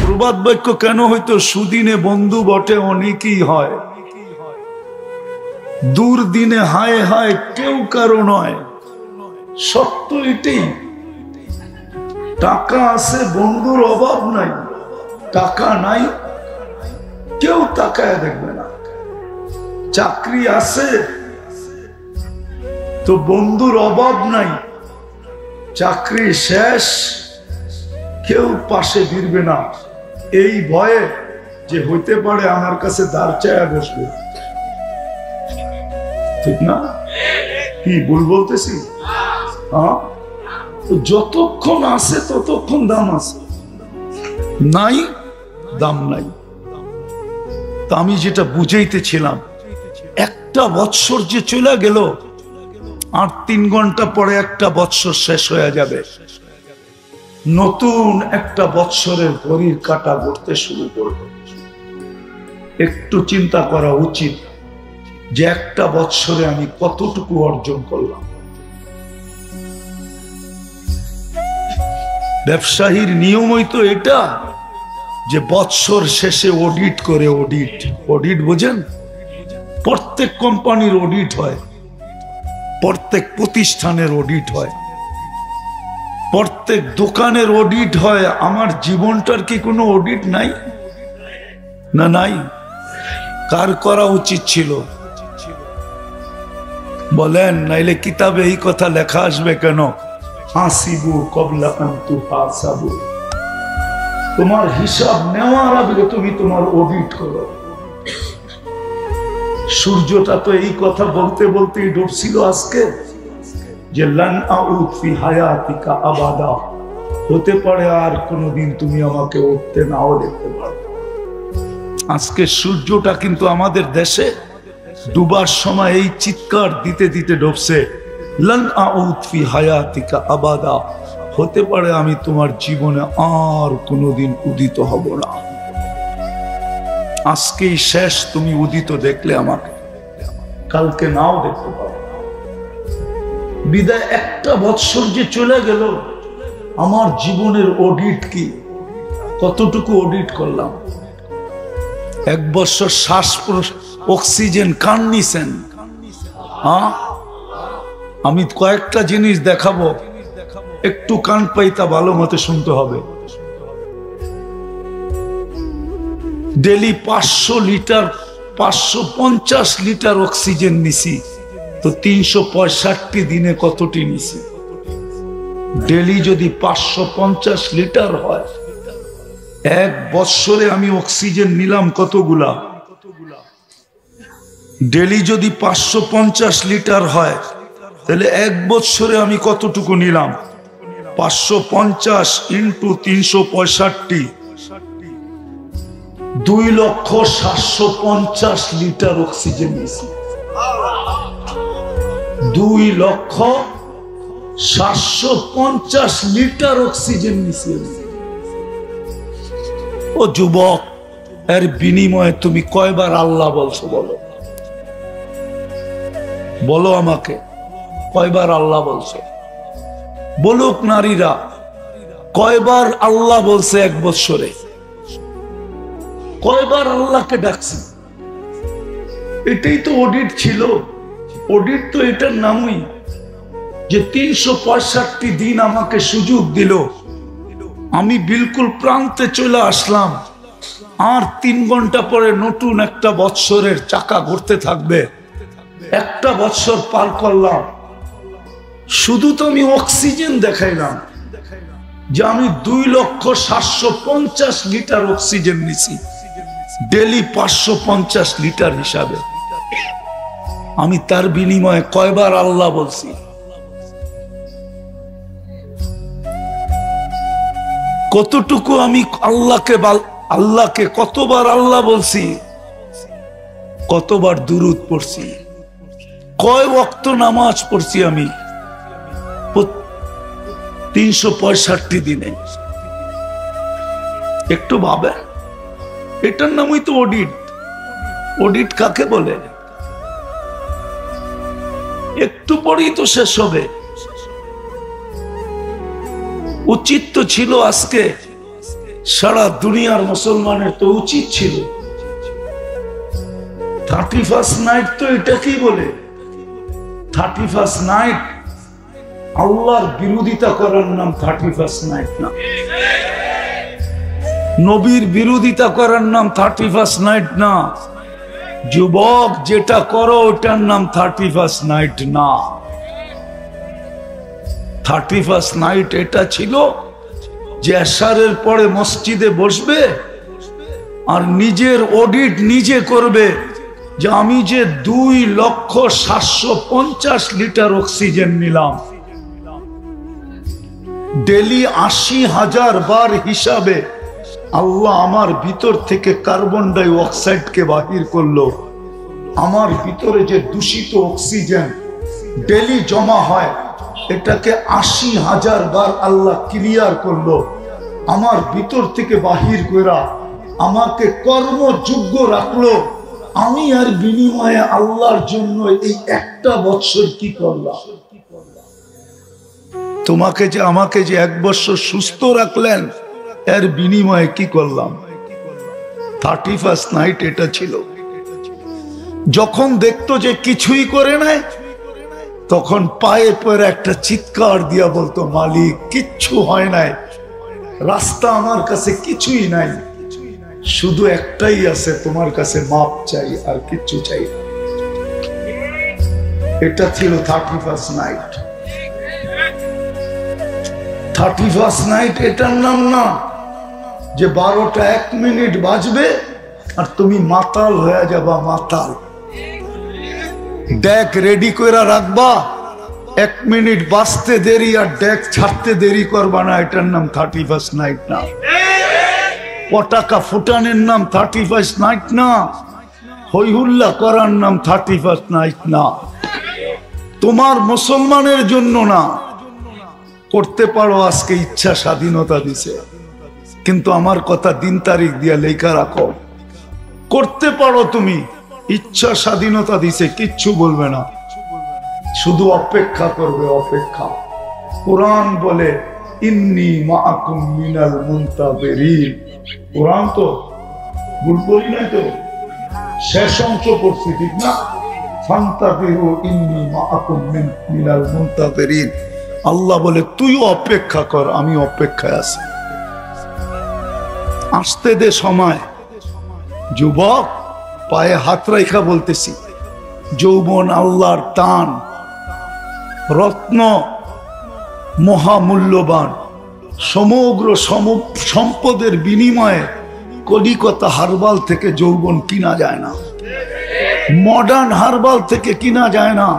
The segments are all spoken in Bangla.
প্রবাদ বাক্য কেন হইতো? সুদিনে বন্ধু বটে অনেকই হয়, দুর্দিনে হায় হায় কেউ কারো নয়। সত্য এটাই। টাকা আছে, বন্ধুর অভাব নাই। টাকা নাই, কেউ তাকায় দেখবে না। চাকরি আছে তো বন্ধুর অভাব নাই। চাকরি শেষ, কেউ পাশে ফিরবে না, এই ভয়ে যে হইতে পারে আমার কাছে দাঁড় চায়া বসবে। ঠিক না? কি ভুল বলতেছি? হ্যাঁ, যতক্ষণ আছে ততক্ষণ দাম আছে, নাই দাম নাই। তা আমি যেটা বুঝাইতেছিলাম, একটা বৎসর যে চলে গেল, আর 3 ঘন্টা পরে একটা বৎসর শেষ হয়ে যাবে। নতুন একটা বৎসরের ঘড়ির কাঁটা ঘুরতে শুরু করবে। একটু চিন্তা করা উচিত যে একটা বৎসরে আমি কতটুকু অর্জন করলাম। ব্যবসায়ীর নিয়মই তো এটা যে বৎসর শেষে অডিট করে। অডিট বোঝেন? প্রত্যেক কোম্পানির অডিট হয়, প্রত্যেক প্রতিষ্ঠানের অডিট হয়, প্রত্যেক দোকানের অডিট হয়। আমার জীবনটার কি কোনো অডিট নাই? না, নাই। কার করা উচিত ছিল বলেন? নাইলে কিতাবে এই কথা লেখা আসবে কেন? হাসিবু কবলা আন তুহাসাবু। তোমার হিসাব নেওয়ার আগে তুমি তোমার অডিট করো। সূর্যটা তো এই কথা বলতে বলতেই ডুবছিল আজকে, যে লান আউদ ফি হায়াতিকা আবাদা। হতে পারে আর কোনদিন তুমি আমাকে উঠতে নাও দেখতে পারো। আজকে সূর্যটা কিন্তু আমাদের দেশে ডুবার সময় এই চিৎকার দিতে দিতে ডুবছে, লান আউদ ফি হায়াতিকা আবাদা। হতে পারে আমি তোমার জীবনে আর কোনদিন উদিত হব না। আজকেই শেষ। তুমি উদিত দেখলে আমাকে, কালকে নাও দেখতে পারো। বিদায় একটা বৎসর যে চলে গেল, আমার জীবনের অডিট কি? কতটুকু অডিট করলাম? 1 বছর শ্বাস অক্সিজেন কান নিছেন? হ্যাঁ, আমি কয়েকটা জিনিস দেখাবো, একটু কান পাইতা ভালো মতো শুনতে হবে। ডেলি 500 লিটার 550 লিটার অক্সিজেন নিছি, তো 365 দিনে কতটি নিছি? ডেলি যদি 550 লিটার হয়, 1 বৎসরে আমি অক্সিজেন নিলাম কতগুলা? ডেলি যদি 550 লিটার হয়, তাহলে 1 বৎসরে আমি কতটুকু নিলাম? 550 ইন্টু 365, 2,750,000 লিটার অক্সিজেন নিছি। 2,750,000 লিটার অক্সিজেন নিছি। ও যুবক, এর বিনিময়ে তুমি কয়বার আল্লাহ বলছো? বলো, বলো আমাকে, কয়বার আল্লাহ বলছো? বলুক নারীরা, কয়বার আল্লাহ বলছে 1 বৎসরে? কয়বার আল্লাহকে ডাকছি? এটাই তো অডিট ছিল। অডিট তো এটার নামই, যে 365 দিন আমাকে সুযোগ দিল, আমি বিলকুল প্রান্তে চলে আসলাম। আর 3 ঘন্টা পরে নতুন একটা বৎসরের চাকা ঘুরতে থাকবে। একটা বৎসর পার করলাম, শুধু তো আমি অক্সিজেন দেখাইলাম যে আমি 2,750,000 লিটার অক্সিজেন নিছি, ডেলি 550 লিটার হিসাবে। আমি তার বিনিময়ে কয়বার আল্লাহ বলছি? কতটুকু আমি আল্লাহকে কতবার আল্লাহ বলছি? কতবার দুরূদ পড়ছি? কয় ওয়াক্ত নামাজ পড়ছি আমি 365 দিনে? একটু ভাবে। এটার নামই তো অডিট। অডিট কাকে বলে? একটু পরেই তো শেষ হবে। উচিত তো ছিল আজকে সারা দুনিয়ার মুসলমানের তো উচিত ছিল 31st নাইট, তো এটাকেই বলে 31st নাইট। আল্লাহর বিরোধিতা করার নাম 31st নাইট না, নবীর বিরোধিতা করার নাম 31st নাইট না। যুবক, যেটা করো ওটার নাম 31st নাইট না। 31st নাইট এটা ছিল যে এশারের পরে মসজিদে বসবে আর নিজের অডিট নিজে করবে যে আমি যে 2,750,000 লিটার অক্সিজেন নিলাম, ডেলি 80,000 বার হিসাবে আল্লাহ আমার ভিতর থেকে কার্বন ডাই অক্সাইডকে বাহির করলো। আমার ভিতরে যে দূষিত অক্সিজেন ডেলি জমা হয়, এটাকে 80,000 বার আল্লাহ ক্লিয়ার করলো। আমার ভিতর থেকে বাহির করা আমাকে কর্মযোগ্য রাখলো। আমি আর বিনিময়ে আল্লাহর জন্য এই একটা বছর কি করলাম? তোমাকে যে আমাকে যে 1 বছর সুস্থ রাখলেন, এর বিনিময়ে কি করলাম? 31st নাইট এটা ছিল। যখন দেখতো যে কিছুই করে নাই, তখন পায়ে পরে একটা চিৎকার দিয়া বলতো, মালিক কিচ্ছু হয় নাই, রাস্তা আমার কাছে কিছুই নাই, শুধু একটাই আছে, তোমার কাছে মাপ চাই, আর কিচ্ছু চাই না। এটা ছিল 31st নাইট। 31st নাইট এটার নাম না যে 12টা 1 মিনিট বাজবে আর তুমি মাতাল হয়ে যাবা। মাতাল ডেক রেডি করে রাখবা, 1 মিনিট বাজতে দেরি আর ডেক ছাড়তে দেরি করবা না, এটার নাম 31st নাইট না। পটাকা ফুটানের নাম 31st নাইট না। হইহুল্লা করার নাম 31st নাইট না। তোমার মুসলমানের জন্য না। করতে পারো, আজকে ইচ্ছা স্বাধীনতা দিছে, কিন্তু আমার কথা দিন তারিখ দিয়া লেখা রাখো। করতে পারো, তুমি ইচ্ছা স্বাধীনতা দিছে, কিচ্ছু বলবে না, শুধু অপেক্ষা করবে, অপেক্ষা। কোরআন বলে ইন্নী মাআকুম মিনাল মুনতাযিরিন। কোরআন তো ভুল বলি নাই তো, শেষ অংশ পড়ছি, ঠিক না? ফান্তাযিরু ইন্নী মাআকুম মিনাল মুনতাযিরিন। আল্লাহ বলে তুই অপেক্ষা কর, আমি অপেক্ষায় আছি, আসতে দে সময়। যুবক, পায়ে হাত রাখা বলতেছি, যৌবন আল্লাহর দান, রত্ন, মহামূল্যবান। সমগ্র সম্পদের বিনিময়ে কলিকাতা হারবাল থেকে যৌবন কিনা যায় না, মডার্ন হারবাল থেকে কিনা যায় না,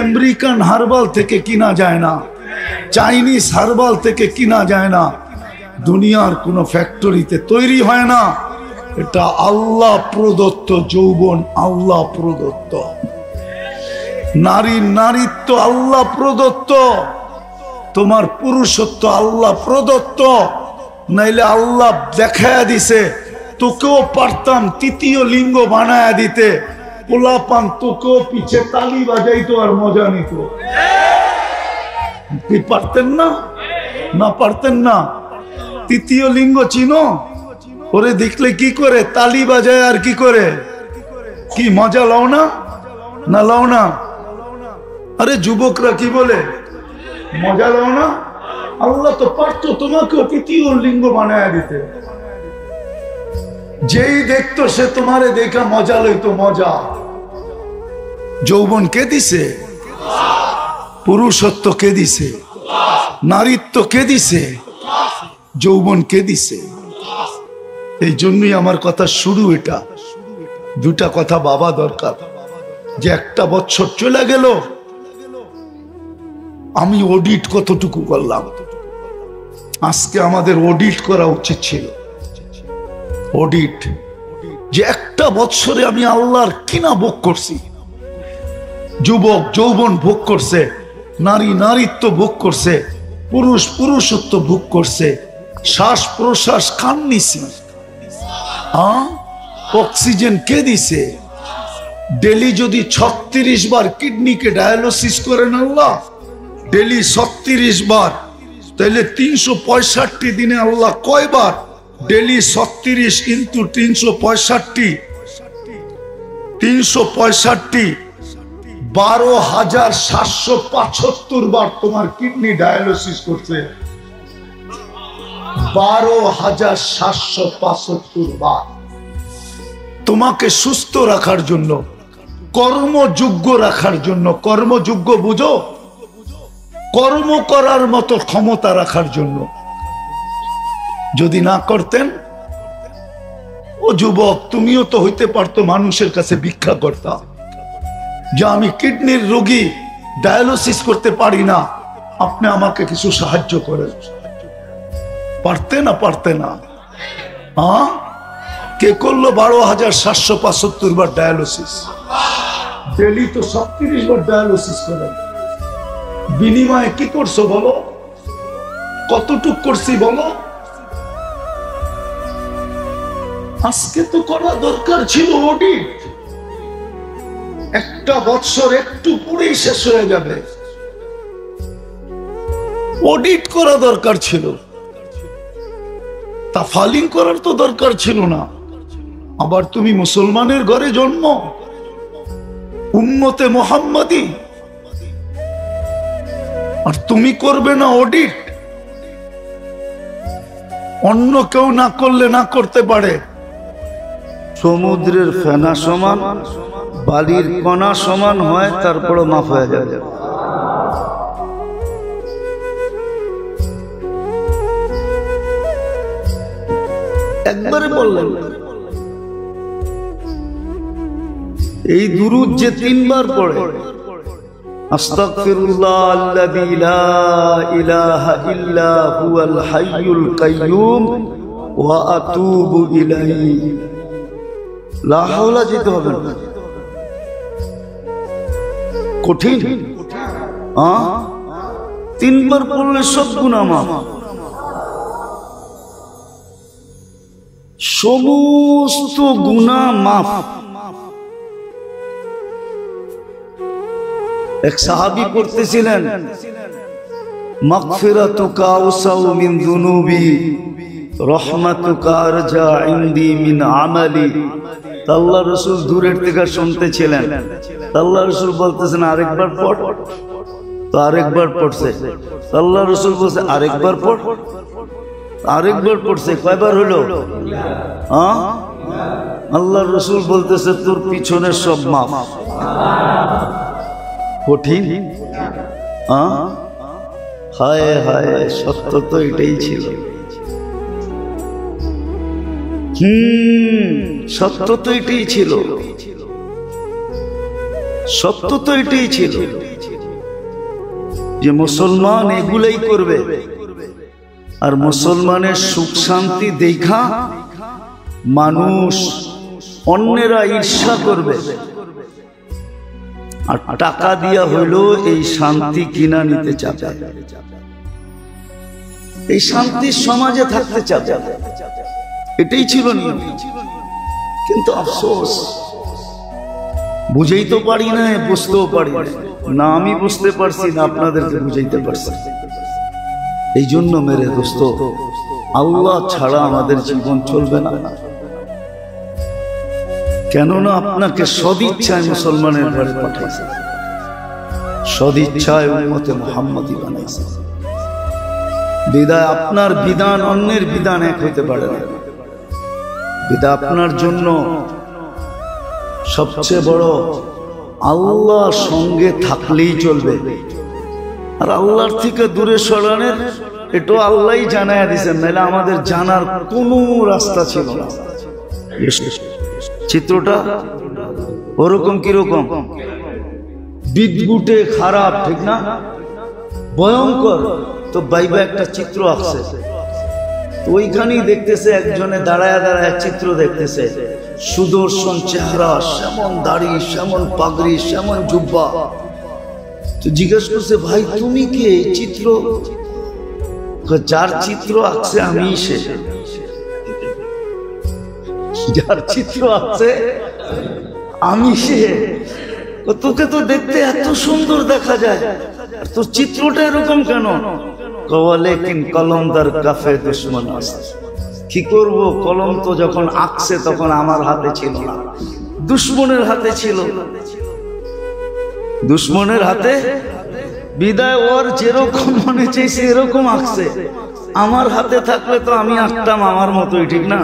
আমেরিকান হারবাল থেকে কিনা যায় না, চাইনিজ হারবাল থেকে কিনা যায় না, দুনিয়ার কোন ফ্যাক্টরিতে তৈরি হয় না। এটা আল্লাহ প্রদত্ত যৌবন, আল্লাহ প্রদত্ত। নারীর নারীত্ব আল্লাহ প্রদত্ত, তোমার পুরুষত্ব আল্লাহ প্রদত্ত। নাইলে আল্লাহ দেখায়া দিছে, তোকেও পারতাম 3য় লিঙ্গ বানায়া দিতে, পোলাপান তোকেও পিছে তালি বাজাইতো আর মজা নিত। কি পারতেন না? না পারতেন না? 3য় লিঙ্গ চিনো? ওরে দেখলে কি করে তালি বাজায় আর কি করে, কি মজা লও না? না লও না? আরে যুবকরা কি বলে, মজা লও না? আল্লাহ তো পারতো তোমাকেও 3য় লিঙ্গ বানায়া দিতে। যেই দেখতো সে তোমারে দেখা মজা লইতো, মজা। যৌবন কে দিছে? পুরুষত্ব কে দিছে? নারীত্ব কে দিছে? যৌবন কে দিছে? এই জন্যই আমার কথা শুরু। এটা 2টা কথা বাবা দরকার, যে 1টা বছর চলে গেল, আমি অডিট কতটুকু করলাম। আজকে আমাদের অডিট করা উচিত ছিল। অডিট, যে 1টা বছরে আমি আল্লাহর কিনা ভোগ করছি। যুবক যৌবন ভোগ করছে, নারী নারীত্ব ভোগ করছে, পুরুষ পুরুষত্ব ভোগ করছে, শ্বাস প্রশ্বাস কান নিছি। অক্সিজেন কে দিছে? ডেলি যদি 36 বার কিডনিকে ডায়ালিসিস করেন আল্লাহ, ডেলি 36 বার তাহলে 365 দিনে আল্লাহ কয়বার? ডেলি 36 ইন্টু 365, 365 12,775 বার তোমার কিডনি ডায়ালিসিস করছে। 12,775 বার তোমাকে সুস্থ রাখার জন্য, কর্মযোগ্য রাখার জন্য। কর্মযোগ্য বুঝো? কর্ম করার মতো ক্ষমতা রাখার জন্য। যদি না করতেন, ও যুবক, তুমিও তো হইতে পারতো মানুষের কাছে ভিক্ষা করতা, যে আমি কিডনির রোগী, ডায়ালিসিস করতে পারি না, আপনি আমাকে কিছু সাহায্য করেন। পারতে না? পারতে না? হ্যাঁ, কে করলো 12,775 বার ডায়ালিসিস? ডেলি তো 37 বার ডায়ালিসিস করেন। বিনিময়ে কি করছো বলো? কতটুক করছি বলো? আজকে তো করা দরকার ছিল অডিট। একটা বছর একটু পরেই শেষ হয়ে যাবে। অডিট করা দরকার ছিল, তাফালিং করার তো দরকার ছিল না। আবার তুমি মুসলমানের ঘরে জন্ম, উম্মতে মুহাম্মাদি, আর তুমি করবে না অডিট? অন্য কেউ না করলে না করতে পারে। সমুদ্রের ফেনা সমান, বালির কণা সমান হয়, তারপরও মাফ হয়ে যাবে। একবারে বললেন। এই দুরূদ যে 3 বার পড়ে, আস্তাগফিরুল্লাহ আল্লাযী লা ইলাহা ইল্লা হুয়াল হাইয়ুল কাইয়্যুম ওয়া আতুবু ইলাইহি, লা হাওলা যেতে হবে না। কঠিন? 3 বার পড়লে সব গুনাহ মাফ। সমস্ত গুনাহ মাফ। এক সাহাবী পড়তেছিলেন, মাগফিরাতুকা আওসাউ মিন যুনুবি, রহমাতুকা আরজা ইনদি মিন আমালি। আল্লাহর রাসূল দূরের থেকে শুনতেছিলেন। আল্লাহর রাসূল বলতেছেন, আরেকবার পড়। তো আরেকবার পড়ছে। আল্লাহর রাসূল বলছে, আরেকবার পড়। আরেকবার পড়ছে। কয়বার হলো? আল্লাহর রাসূল বলতেছে, তোর পিছনের সব মাফ। কঠিন? হায় হায়, সত্য তো এটাই ছিল। সত্য তো এটাই ছিল। সত্য তো এটাই ছিল যে মুসলমান এগুলাই করবে, আর মুসলমানের সুখ শান্তি দেখা মানুষ, অন্যেরা ঈর্ষা করবে, আর টাকা দিয়া হইল এই শান্তি কিনা নিতে চাবে, এই শান্তির সমাজে থাকতে চাবে। এটাই ছিল নিয়ম। কিন্তু আফসোস, বুঝাইতে পারি না, বুঝতেও পারি না। আমি বুঝতে পারছি না, আপনাদেরকে বুঝাইতে পারছি। এই জন্য মেরে দোস্ত, আল্লাহ ছাড়া আমাদের জীবন চলবে না। কেননা আপনাকে সদিচ্ছায় মুসলমানের ঘরে পাঠাইছে, সদিচ্ছায় উম্মতে মুহাম্মাদি বানাইছে। বিদায় আপনার বিধান অন্যের বিধান এক হইতে পারে না। বিদায় আপনার জন্য সবচেয়ে বড় আল্লাহ সঙ্গে থাকলেই চলবে। আর আল্লাহর থেকে দূরে সরানোর এটা আল্লাহই জানায় দিয়েছেন, নাহলে আমাদের জানার কোনো রাস্তা ছিল না। চিত্রটা ওরকম কিরকম বিদগুটে খারাপ, ঠিক না? ভয়ঙ্কর। তো বাইবা একটা চিত্র আঁকছে, ওইখানেই দেখতেছে একজনে দাঁড়ায় দাঁড়ায় চিত্র দেখতেছে, সুদর্শন চেহারা, সেমন দাড়ি, সেমন পাগড়ি, সেমন জুব্বা। তো জিজ্ঞেস করছে, ভাই তুমি কে? এই চিত্র? যার চিত্র আঁকছে আমি সে। যার চিত্র আছে আমি সে। তোকে তো দেখতে এত সুন্দর দেখা যায়, তোর চিত্রটা এরকম কেন? লেকিন কলমদার কাফে দুশ্মন আছে। কি করব, কলম তো যখন আঁকছে তখন আমার হাতে ছিল না, দুশ্মনের হাতে ছিল। দুশ্মনের হাতে বিদায়, ওর যেরকম মনে চাইছে এরকম আঁকছে। আমার হাতে থাকলে তো আমি আঁকতাম আমার মতোই, ঠিক না?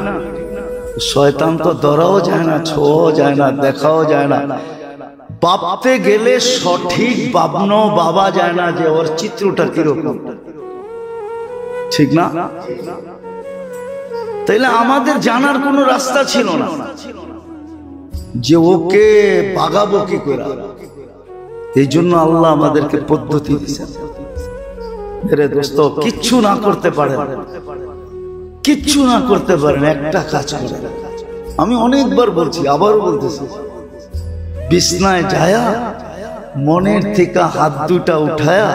শয়তান তো ধরাও যায় না, ছোঁয়াও যায় না, দেখাও যায় না। ভাবতে গেলে সঠিক ভাবনাও বাবা যায় না যে ওর চিত্রটা কিরকম, ঠিক না? তাইলে আমাদের জানার কোনো রাস্তা ছিল না যে ওকে ভাগাবো কি করে। এই জন্য আল্লাহ আমাদেরকে পদ্ধতি দিয়েছেন। মেরে দোস্ত, কিচ্ছু না করতে পারেন, কিচ্ছু না করতে পারেন, একটা কাজ করেন। আমি অনেকবার বলছি, আবারও বলতেছি, বিছনায় যায়া মনের থেকে হাত দুটা উঠায়া,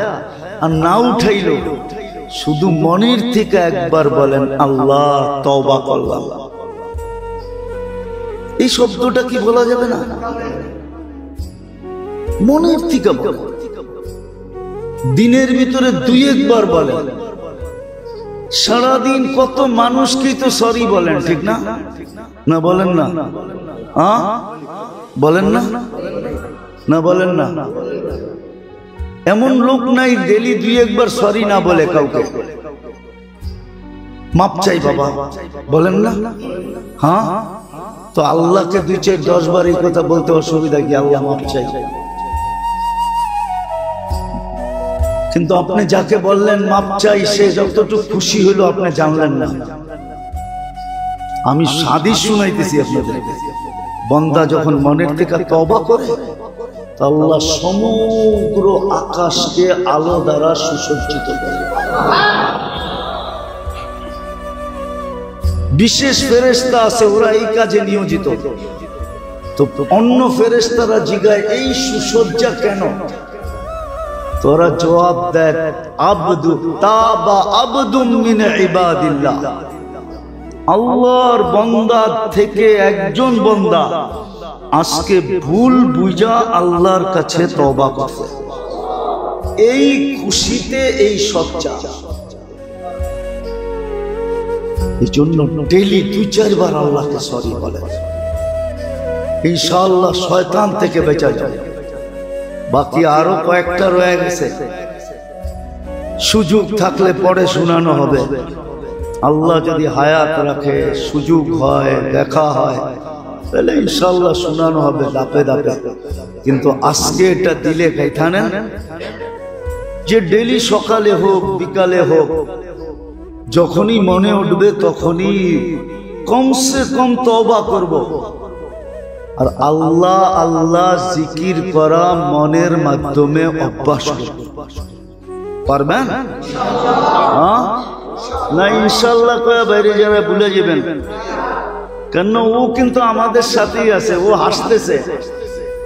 আর না উঠাইল শুধু মনের থেকে একবার বলেন আল্লাহ তওবা করলাম। এই শব্দটা কি বলা যাবে না? মনের থেকে বলেন, দিনের ভিতরে দুই একবার বলেন। সারাদিন কত মানুষকেই তো সরি বলেন, ঠিক না? না বলেন না? বলেন না? না বলেন না? এমন লোক নাই ডেলি দুই একবার সরি না বলে কাউকে। মাপ চাই বাবা, বলেন না? হ্যাঁ, তো আল্লাহকে 2, 4, 10 বার এই কথা বলতে অসুবিধা কি? আল্লাহ মাপ চাই। কিন্তু আপনি যাকে বললেন মাপ চাই, সে যতটুকু খুশি হলো আপনি জানলেন না। আমি হাদিস শুনাইতেছি আপনাদের। বান্দা যখন মনের থেকে তওবা করে, আল্লাহ সমগ্র আকাশকে আলো দ্বারা সুসজ্জিত করে। বিশেষ ফেরেশতা আছে, ওরা এই কাজে নিয়োজিত। তো অন্য ফেরেশতারা জিগায় এই সুসজ্জা কেন? তোরা জবাব দেয় আবদু তাবা আবদুম মিন ইবাদিল্লাহ, আল্লাহর বান্দা থেকে একজন বান্দা আজকে ভুল বুঝা আল্লাহর কাছে তওবা করছে। এই খুশিতে এই সজ্জা। এই জন্য ডেইলি 2-4 বার আল্লাহকে সরি বলেন, ইনশাআল্লাহ শয়তান থেকে বেঁচে যাবে। বাকি আরো কয়েকটা রয়ে গেছে, সুযোগ থাকলে পরে শোনানো হবে। আল্লাহ যদি হায়াত রাখে, সুযোগ হয়, দেখা হয়, তাহলে ইনশাআল্লাহ শোনানো হবে ধাপে ধাপে। কিন্তু আজকে এটা দিলে খাইথানেন যে ডেলি সকালে হোক বিকালে হোক, যখনই মনে উঠবে তখনই কমসে কম তওবা করব। আর আল্লাহ আল্লাহ জিকির করা মনের মাধ্যমে অভ্যাস করব। পারবেন? হ্যাঁ না? ইনশাআল্লাহ কয়া বাইরে যারা ভুলে যাবেন, কেন ও কিন্তু আমাদের সাথেই আছে। ও হাসতেছে,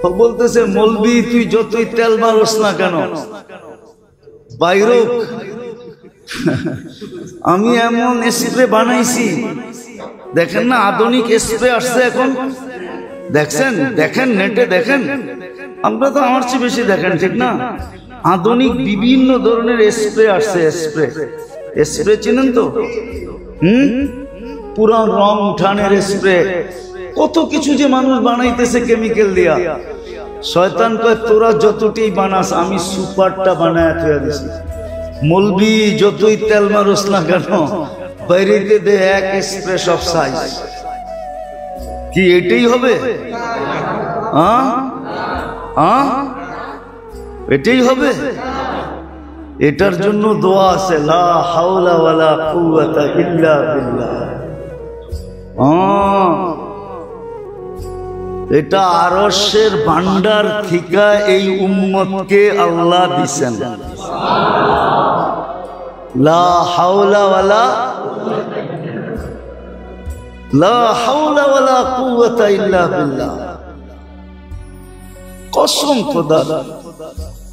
ও বলতেছে মৌলবি তুই যতই তেল মারোস না কেন, বাইরে আমি এমন স্প্রে বানাইছি। দেখেন না, আধুনিক স্প্রে আসছে এখন, দেখছেন? দেখেন নেটে, দেখেন। আমরা তো আমার চেয়ে বেশি দেখেন, ঠিক না? আধুনিক বিভিন্ন ধরনের স্প্রে আসছে। স্প্রে চিনেন তো? পুরা রং উঠানের স্প্রে, কত কিছু যে মানুষ বানাইতেছে কেমিক্যাল দিয়া। শয়তান কয় তোরা যতটি বানাস, আমি সুপারটা বানায় থুয়া দিছি। মৌলবি যতই তেল মারোস না কেন, বাইরেতে দে এক স্প্রে সব সাইজ। কি এটাই হবে? এটাই হবে? এটার জন্য দোয়া আছে, লা হাওলা ওয়ালা কুওয়াতা ইল্লা বিল্লাহ। এটা আরশের ভান্ডার থেকে এই উম্মতকে আল্লাহ দিছেন। লা হাওলা ওয়ালা কুওয়াতা ইল্লা বিল্লাহ। কসম খোদা,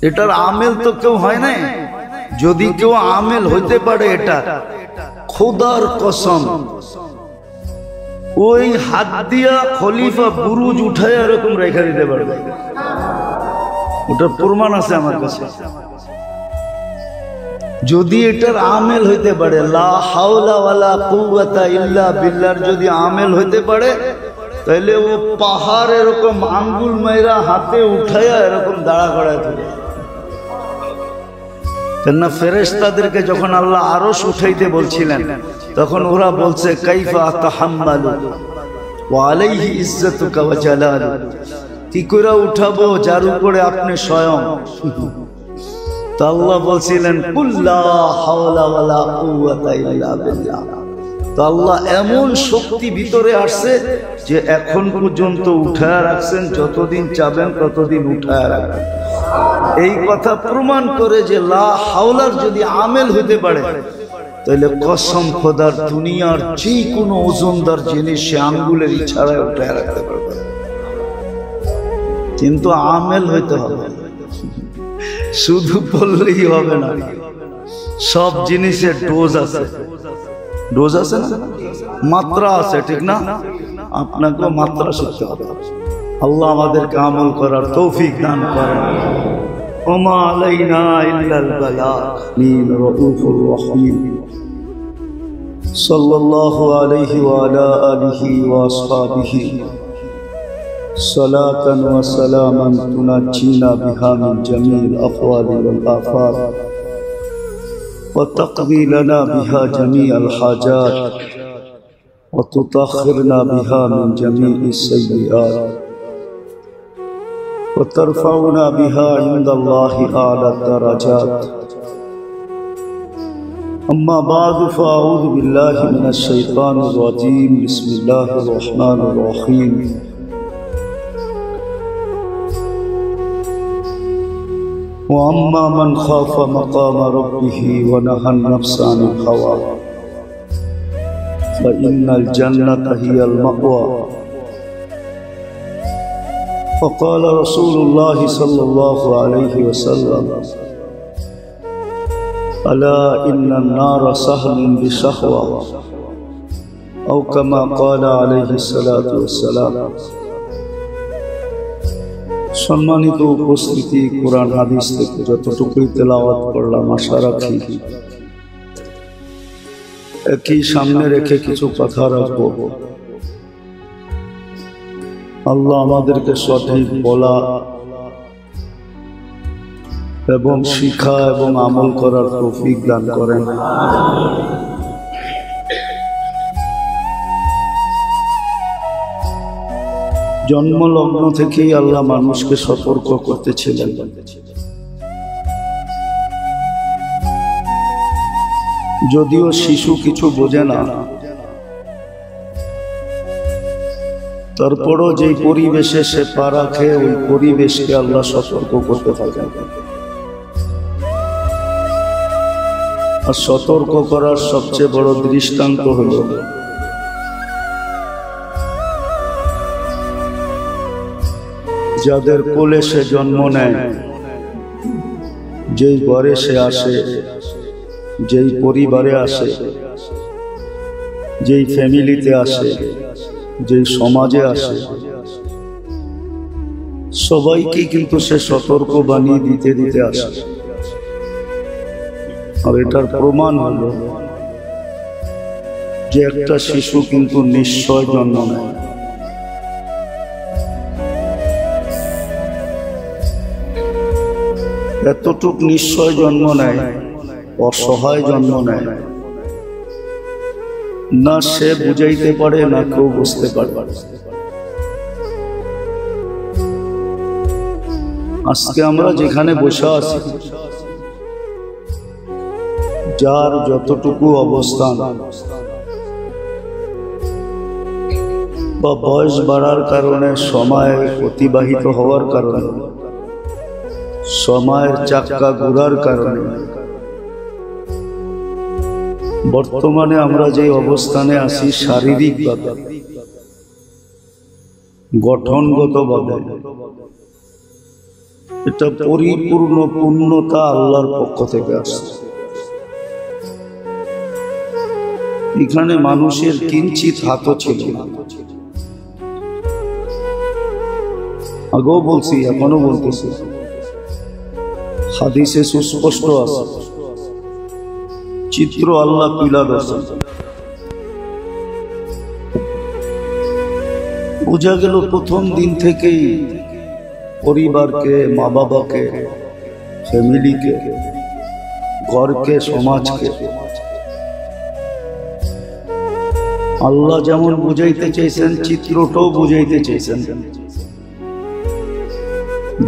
এটার আমেল তো কেউ হয় নাই। যদি কেউ আমেল হইতে পারে, এটা খোদার কসম। ওই হাত দিয়া খলিফা বুরুজ উঠায় এরকম রেখা দিতে পারবে, ওটার প্রমাণ আছে আমার কাছে। যদি এটার আমেল হইতে পারে, লা হাওলা ওয়ালা কুওয়াতা ইল্লা বিল্লাহর যদি আমেল হইতে পারে, তাহলে ও পাহাড় এরকম আঙ্গুল মাইরা হাতে উঠাইয়া এরকম দাঁড়া করায় থাকে। কেননা ফেরেশতাদেরকে যখন আল্লাহ আরশ উঠাইতে বলছিলেন, তখন ওরা বলছে কাইফা তাহাম্মালু ওয়া আলাইহি ইজ্জাতুকা ওয়া জালালু, কি করে উঠাবো যার উপরে আপনি স্বয়ং। তো আল্লাহ বলছিলেন কুল লা হাওলা ওয়ালা কুওয়াতা ইল্লা বিল্লাহ। তো আল্লাহ এমন শক্তি ভিতরে আসছে যে এখন পর্যন্ত উঠায় রাখছেন, যতদিন চাবেন ততদিন উঠায় রাখবেন। এই কথা প্রমাণ করে যে লা হাওলার যদি আমেল হইতে পারে, তাহলে কসম খোদার দুনিয়ার যে কোনো ওজনদার জিনিস সে আঙ্গুলের ইশারায় উঠায় রাখতে পারবে। কিন্তু আমেল হইতে হবে, শুধু বললেই হবে না। সব জিনিসের ডোজ আছে, ডোজ আছে না, মাত্রা আছে, ঠিক না? আপনাকে মাত্রা শিখতে হবে। আল্লাহ আমাদেরকে আমল করার তৌফিক দান করেন। ওমা আলাইনা ইল্লাল বালাগ মিন রাউফুর রহিম সাল্লাল্লাহু আলাইহি ওয়া আলা আলিহি ওয়া আসহাবিহি সালাতান ওয়া সালামান তুনাজ্জিনা বিহা মিন জামিল আফওয়ালি ওয়াল আফাত وتقضي لنا بها جميع الحاجات وتطهرنا بها من جميع السيئات وترفعنا بها عند الله أعلى الدرجات. أما بعد فأعوذ بالله من الشيطان الرجيم. بسم الله الرحمن الرحيم. وأما من خاف مقام ربه ونهى النفس عن الهوى فإن الجنة هي المأوى. فقال رسول الله صلى الله عليه وسلم ألا إن النار سهل بشهوة أو كما قال عليه الصلاة والسلام. সম্মানিত উপস্থিতি, কোরআন হাদিস থেকে যতটুকুই তেলাওয়াত করলাম, আশা রাখি একই সামনে রেখে কিছু কথা রাখবো। আল্লাহ আমাদেরকে সঠিক বলা এবং শিক্ষা এবং আমল করার তৌফিক দান করেন। জন্মলগ্ন থেকেই আল্লাহ মানুষকে সতর্ক করতেছিলেন। যদিও শিশু কিছু বোঝে না, তারপরও যে পরিবেশে সে পা রাখে ওই পরিবেশকে আল্লাহ সতর্ক করতে থাকেন। আর সতর্ক করার সবচেয়ে বড় দৃষ্টান্ত হলো যাদের কোলে সে জন্ম নেয়, যেই ঘরে সে আসে, যেই পরিবারে আসে, যেই ফ্যামিলিতে আসে, যেই সমাজে আসে, সবাইকে কিন্তু সে সতর্ক বানিয়ে দিতে দিতে আসে। আর এটার প্রমাণ হলো যে একটা শিশু কিন্তু নিশ্চয় জন্ম নেয়। এতটুক নিশ্চয় জন্ম নেয়, অসহায় জন্ম নেয় না, সে বুঝাইতে পারে না কেউ বুঝতে পারে। আজকে আমরা যেখানে বসে আছি, যার যতটুকু অবস্থান বা বয়স বাড়ার কারণে, সময় অতিবাহিত হওয়ার কারণে, সময়ের চাক্কা ঘোরার কারণে বর্তমানে আমরা যে অবস্থানে আছি, শারীরিকভাবে, গঠনগতভাবে, এটা পরিপূর্ণ পূর্ণতা আল্লাহর পক্ষ থেকে আসছে। এখানে মানুষের কিঞ্চিত হাতও ছিল না। আগেও বলছি, এখনো বলতেছি, হাদিসে সুস্পষ্ট আছে চিত্র আল্লাহ তুলা ধরছেন। বোঝা গেল প্রথম দিন থেকেই পরিবারকে, মা বাবাকে, ফ্যামিলিকে, ঘরকে, সমাজকে আল্লাহ যেমন বুঝাইতে চাইছেন, চিত্রটাও বুঝাইতে চাইছেন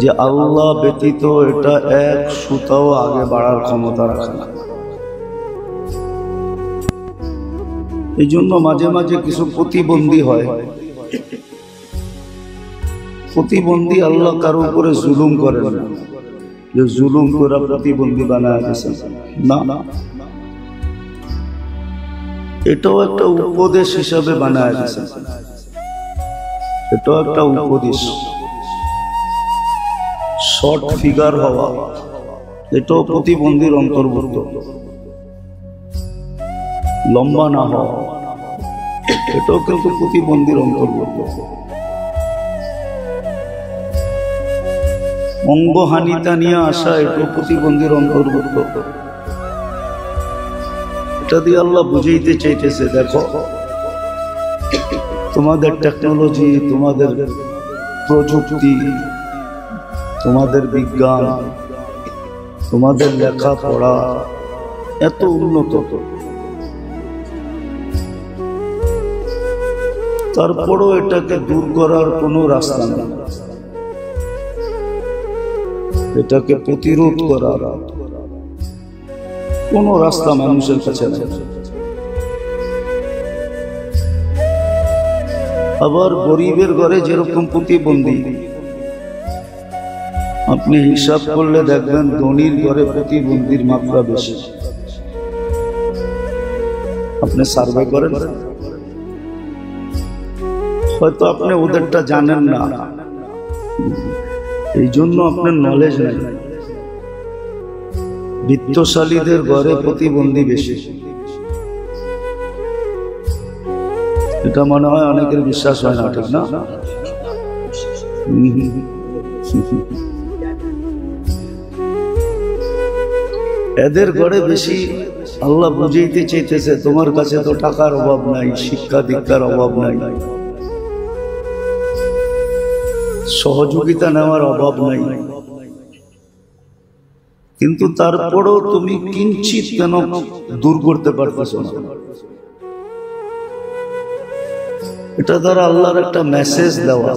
যে আল্লাহ ব্যতীত এটা এক সুতাও আগে বাড়ার ক্ষমতা রাখে না। এই জন্য মাঝে মাঝে কিছু প্রতিবন্ধী হয়। প্রতিবন্ধী আল্লাহ কারো উপরে জুলুম করেন না, যে জুলুম করে প্রতিবন্ধী বানায় দিয়েছেন না, এটাও একটা উপদেশ হিসাবে বানায় দিয়েছেন। এটাও একটা উপদেশ। শর্ট ফিগার হওয়া এটাও প্রতিবন্ধীর অন্তর্ভুক্ত। লম্বা না হওয়া এটাও কিন্তু প্রতিবন্ধীর অন্তর্ভুক্ত। অঙ্গহানিতা নিয়ে আসা এটাও প্রতিবন্ধীর অন্তর্ভুক্ত। এটা দিয়ে আল্লাহ বুঝাইতে চাইতেছে, দেখো তোমাদের টেকনোলজি, তোমাদের প্রযুক্তি, তোমাদের বিজ্ঞান, তোমাদের লেখাপড়া এত উন্নত, তারপরও এটাকে দূর করার কোনো রাস্তা নেই। এটাকে প্রতিরোধ করার কোনো রাস্তা মানুষের কাছে নেই। আবার গরিবের ঘরে যেরকম প্রতিবন্ধী, আপনি হিসাব করলে দেখবেন ধনীর ঘরে প্রতিবন্ধীর মাত্রা বেশি। আপনি সার্ভে করেন, হয়তো আপনি ওদেরটা জানেন না, এই জন্য আপনার নলেজ নেই। বিত্তশালীদের ঘরে প্রতিবন্ধী বেশি, এটা মনে হয় অনেকের বিশ্বাস হয় না, ঠিক না? এদের ঘরে বেশি আল্লাহ বুঝাইতে চাইতেছে, তোমার কাছে তো টাকার অভাব নাই, শিক্ষা দীক্ষার অভাব নাই, সহযোগিতা নেওয়ার অভাব নাই, কিন্তু তারপরও তুমি কিঞ্চিত কেন দূর করতে পারতেছ না? এটা দ্বারা আল্লাহর একটা মেসেজ দেওয়া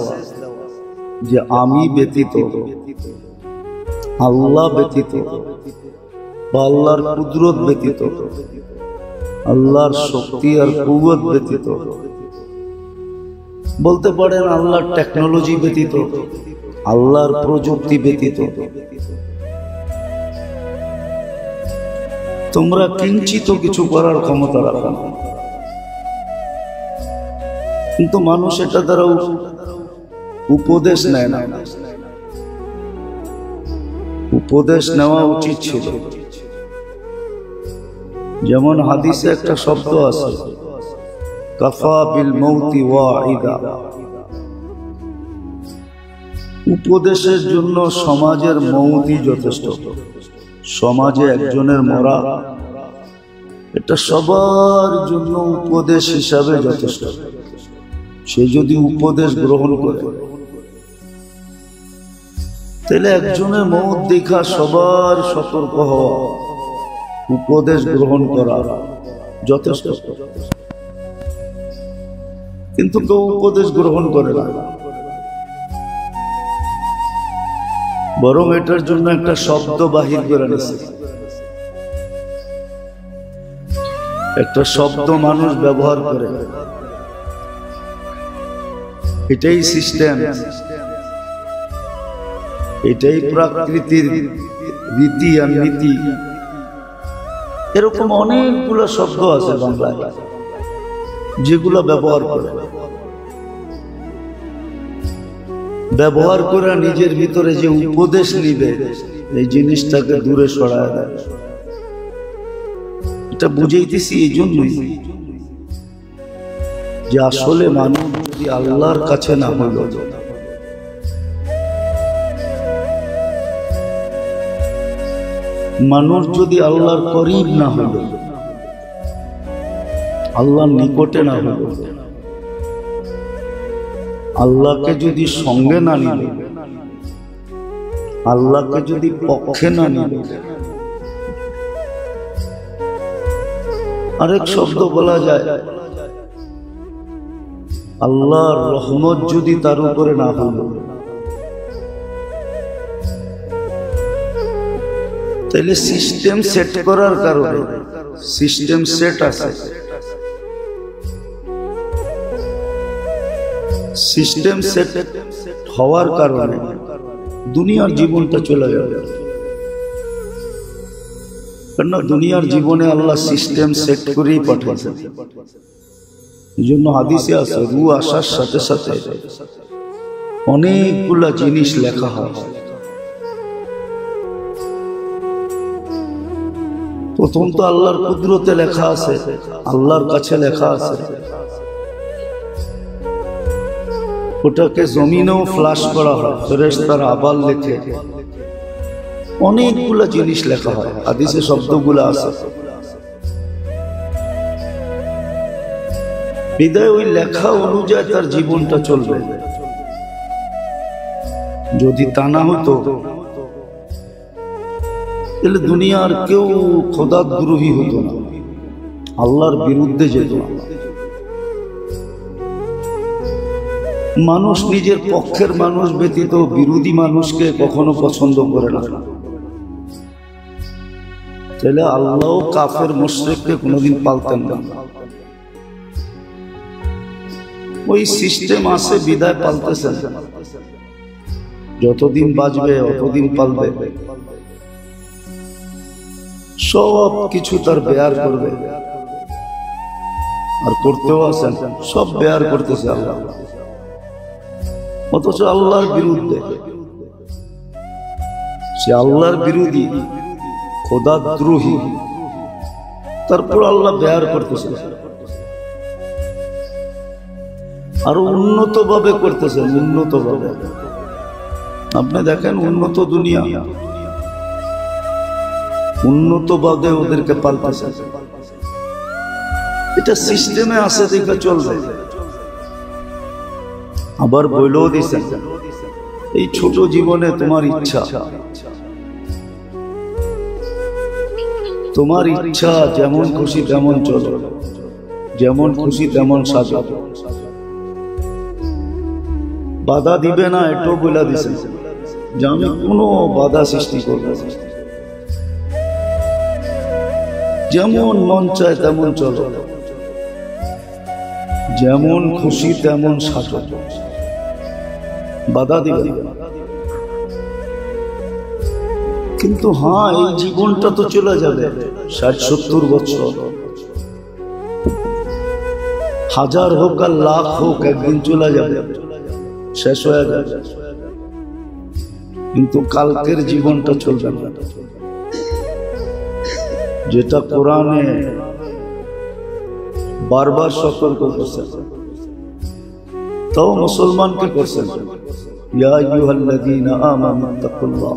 যে আমি ব্যতীত, আল্লাহ ব্যতীত বা আল্লাহর কুদরত ব্যতীত, আল্লাহর শক্তি আর কুওয়াত ব্যতীত, বলতে পারেন আল্লাহর টেকনোলজি ব্যতীত, আল্লাহর প্রযুক্তি ব্যতীত তোমরা কিঞ্চিত কিছু করার ক্ষমতা রাখো না। কিন্তু মানুষ এটা দ্বারা উপদেশ নেয় না। উপদেশ নেওয়া উচিত ছিল। যেমন হাদিসে একটা শব্দ আছে, কাফা বিল মৌতি ওয়াইদা। উপদেশের জন্য সমাজের মৌতই যথেষ্ট। সমাজে একজনের মরা এটা সবার জন্য উপদেশ হিসাবে যথেষ্ট। সে যদি উপদেশ গ্রহণ করে, তাহলে একজনের মৌত দেখা সবার সতর্ক হওয়া, উপদেশ গ্রহণ করা যথেষ্ট। কিন্তু কেউ উপদেশ গ্রহণ করে না, বরং এটার জন্য একটা শব্দ বাহির করে নিছে। একটা শব্দ মানুষ ব্যবহার করে, এটাই সিস্টেম, এটাই প্রকৃতির রীতি আর নীতি। এরকম অনেকগুলো শব্দ আছে বাংলায় যেগুলো ব্যবহার করে, ব্যবহার করে নিজের ভিতরে যে উপদেশ নিবে এই জিনিসটাকে দূরে সরায় দেয়। এটা বুঝাইতেছি এই জন্যই যে আসলে মানুষ যদি আল্লাহর কাছে না হইল, মানুষ যদি আল্লাহর করিব না হইল, আল্লাহর নিকটে না হলো, আল্লাহকে যদি সঙ্গে না নিল, আল্লাহকে যদি পক্ষে না নিল, আরেক শব্দ বলা যায় আল্লাহর রহমত যদি তার উপরে না হলো, তাহলে সিস্টেম সেট করার কারণে, সিস্টেম সেট আছে, সিস্টেম সেট হওয়ার কারণে দুনিয়ার জীবনটা চলে যাবে। কেন দুনিয়ার জীবনে আল্লাহ সিস্টেম সেট করেই পাঠিয়েছে। এই জন্য হাদিসে আছে রূহ আসার সাথে সাথে অনেকগুলা জিনিস লেখা হয়। প্রথম তো আল্লাহর কুদরতে লেখা আছে, আল্লাহর কাছে লেখা আছে, ওটাকে জমিনেও ফ্লাশ করা হয়, ফেরেশতারা আবার লেখে, অনেকগুলা জিনিস লেখা হয়, হাদিসে শব্দগুলো আছে। বিদায় ওই লেখা অনুযায়ী তার জীবনটা চলবে। যদি তা না হতো তাহলে দুনিয়ার কেউ খোদাদ্রোহী হতো না, আল্লাহর বিরুদ্ধে যেত না। মানুষ নিজের পক্ষের মানুষ ব্যতীত বিরোধী মানুষকে কখনো পছন্দ করে না। তাহলে আল্লাহ কাফের মুশরিককে কোনোদিন পালতেন না। ওই সিস্টেম আছে বিদায় পালতেছেন, যতদিন বাঁচবে অতদিন পালবে, সব কিছু তার বেয়ার করবে, আর করতেও আছেন, সব বেয়ার করতেছে আল্লাহ। অথচ আল্লাহর বিরুদ্ধে, সে আল্লাহর বিরোধী, খোদাদ্রোহী, তারপর আল্লাহ বেয়ার করতেছে, আরো উন্নত ভাবে করতেছেন, উন্নত ভাবে। আপনি দেখেন উন্নত দুনিয়া, উন্নত ভাবে ওদেরকে পাল্টাছে। এটা সিস্টেমে আছে, দেখে চলবে। আবার বইলেও দিচ্ছেন এই ছোট জীবনে তোমার ইচ্ছা, তোমার ইচ্ছা যেমন খুশি তেমন চলো, যেমন খুশি তেমন সাজো, বাধা দিবে না, এটাও বলে দিছে যে আমি কোনো বাধা সৃষ্টি করব না, যেমন মন চায় তেমন চলো, যেমন খুশি তেমন সাজো, বাধা দিবে না। কিন্তু হ্যাঁ, এই জীবনটা তো চলে যাবে, 60-70 বছর, 1000 হোক আর লাখ হোক, একদিন চলে যাবে, শেষ হয়ে যাবে। কিন্তু কালকের জীবনটা চলবে না, যেটা কোরআনে বারবার সতর্ক করছেন, তাও মুসলমানকে করছেন, ইয়া আইয়ুহাল্লাযীনা আমানু তাকুল্লাহ।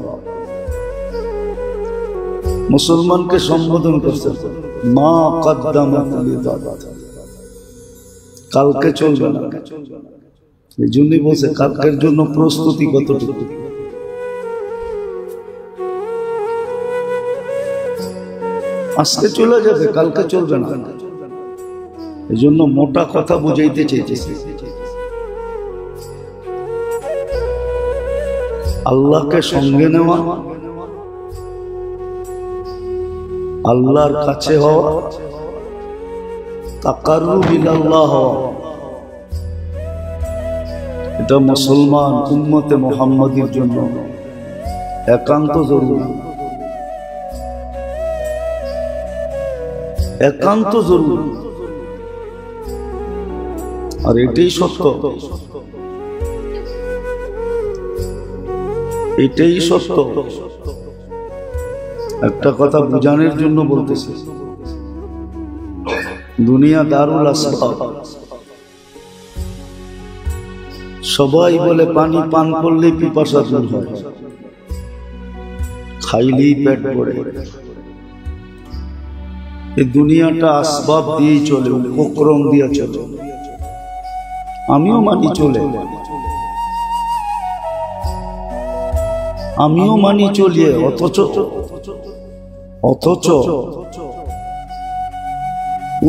মুসলমানকে সম্বোধন করছেন, মা কদ্দামাত লিগাদ, কালকে চলবে না। এই জন্যই বলছে কালকের জন্য প্রস্তুতি কতটুকু। আজকে চলে যাবে, কালকে চলবে না। এই জন্য মোটা কথা বুঝাইতে চেয়েছি, আল্লাহকে সঙ্গে নেওয়া, আল্লাহর কাছে হওয়া, তাকাররুব ইলাল্লাহ হওয়া, এটা মুসলমান উম্মতে মুহাম্মাদীর জন্য একান্ত জরুরি, একান্ত জরুরি। আর এটাই সত্য, এটাই সত্য। একটা কথা বুঝানোর জন্য বলতেছি, দুনিয়া দারুল আসবাব। সবাই বলে পানি পান করলে পিপাসা দূর হয়, খাইলেই পেট ভরে। এই দুনিয়াটা আসবাব দিয়েই চলে, উপক্রম দিয়ে চলে। আমিও মানি চলে, আমিও মানি চলিয়ে, অথচ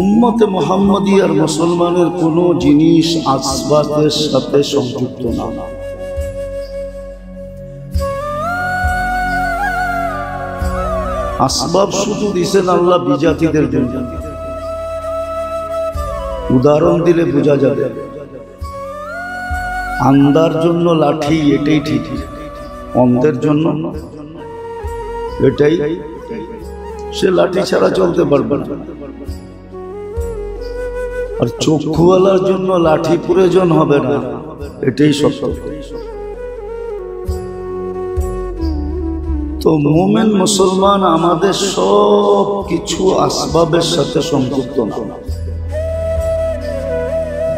উম্মতে মুহাম্মাদিয়ার মুসলমানের কোন জিনিস আসবাবের সাথে সংযুক্ত না। আসবাব শুধু দিয়েছেন আল্লাহ বিজাতিদের জন্য। উদাহরণ দিলে বোঝা যাবে। আন্ধার জন্য লাঠি, এটাই ঠিক। অন্ধের জন্য এটাই, সে লাঠি ছাড়া চলতে পারবে না। আর চক্ষুওয়ালার জন্য লাঠি প্রয়োজন হবে না, এটাই সত্য। তো মুমিন মুসলমান আমাদের সব কিছু আসবাবের সাথে সংযুক্ত না,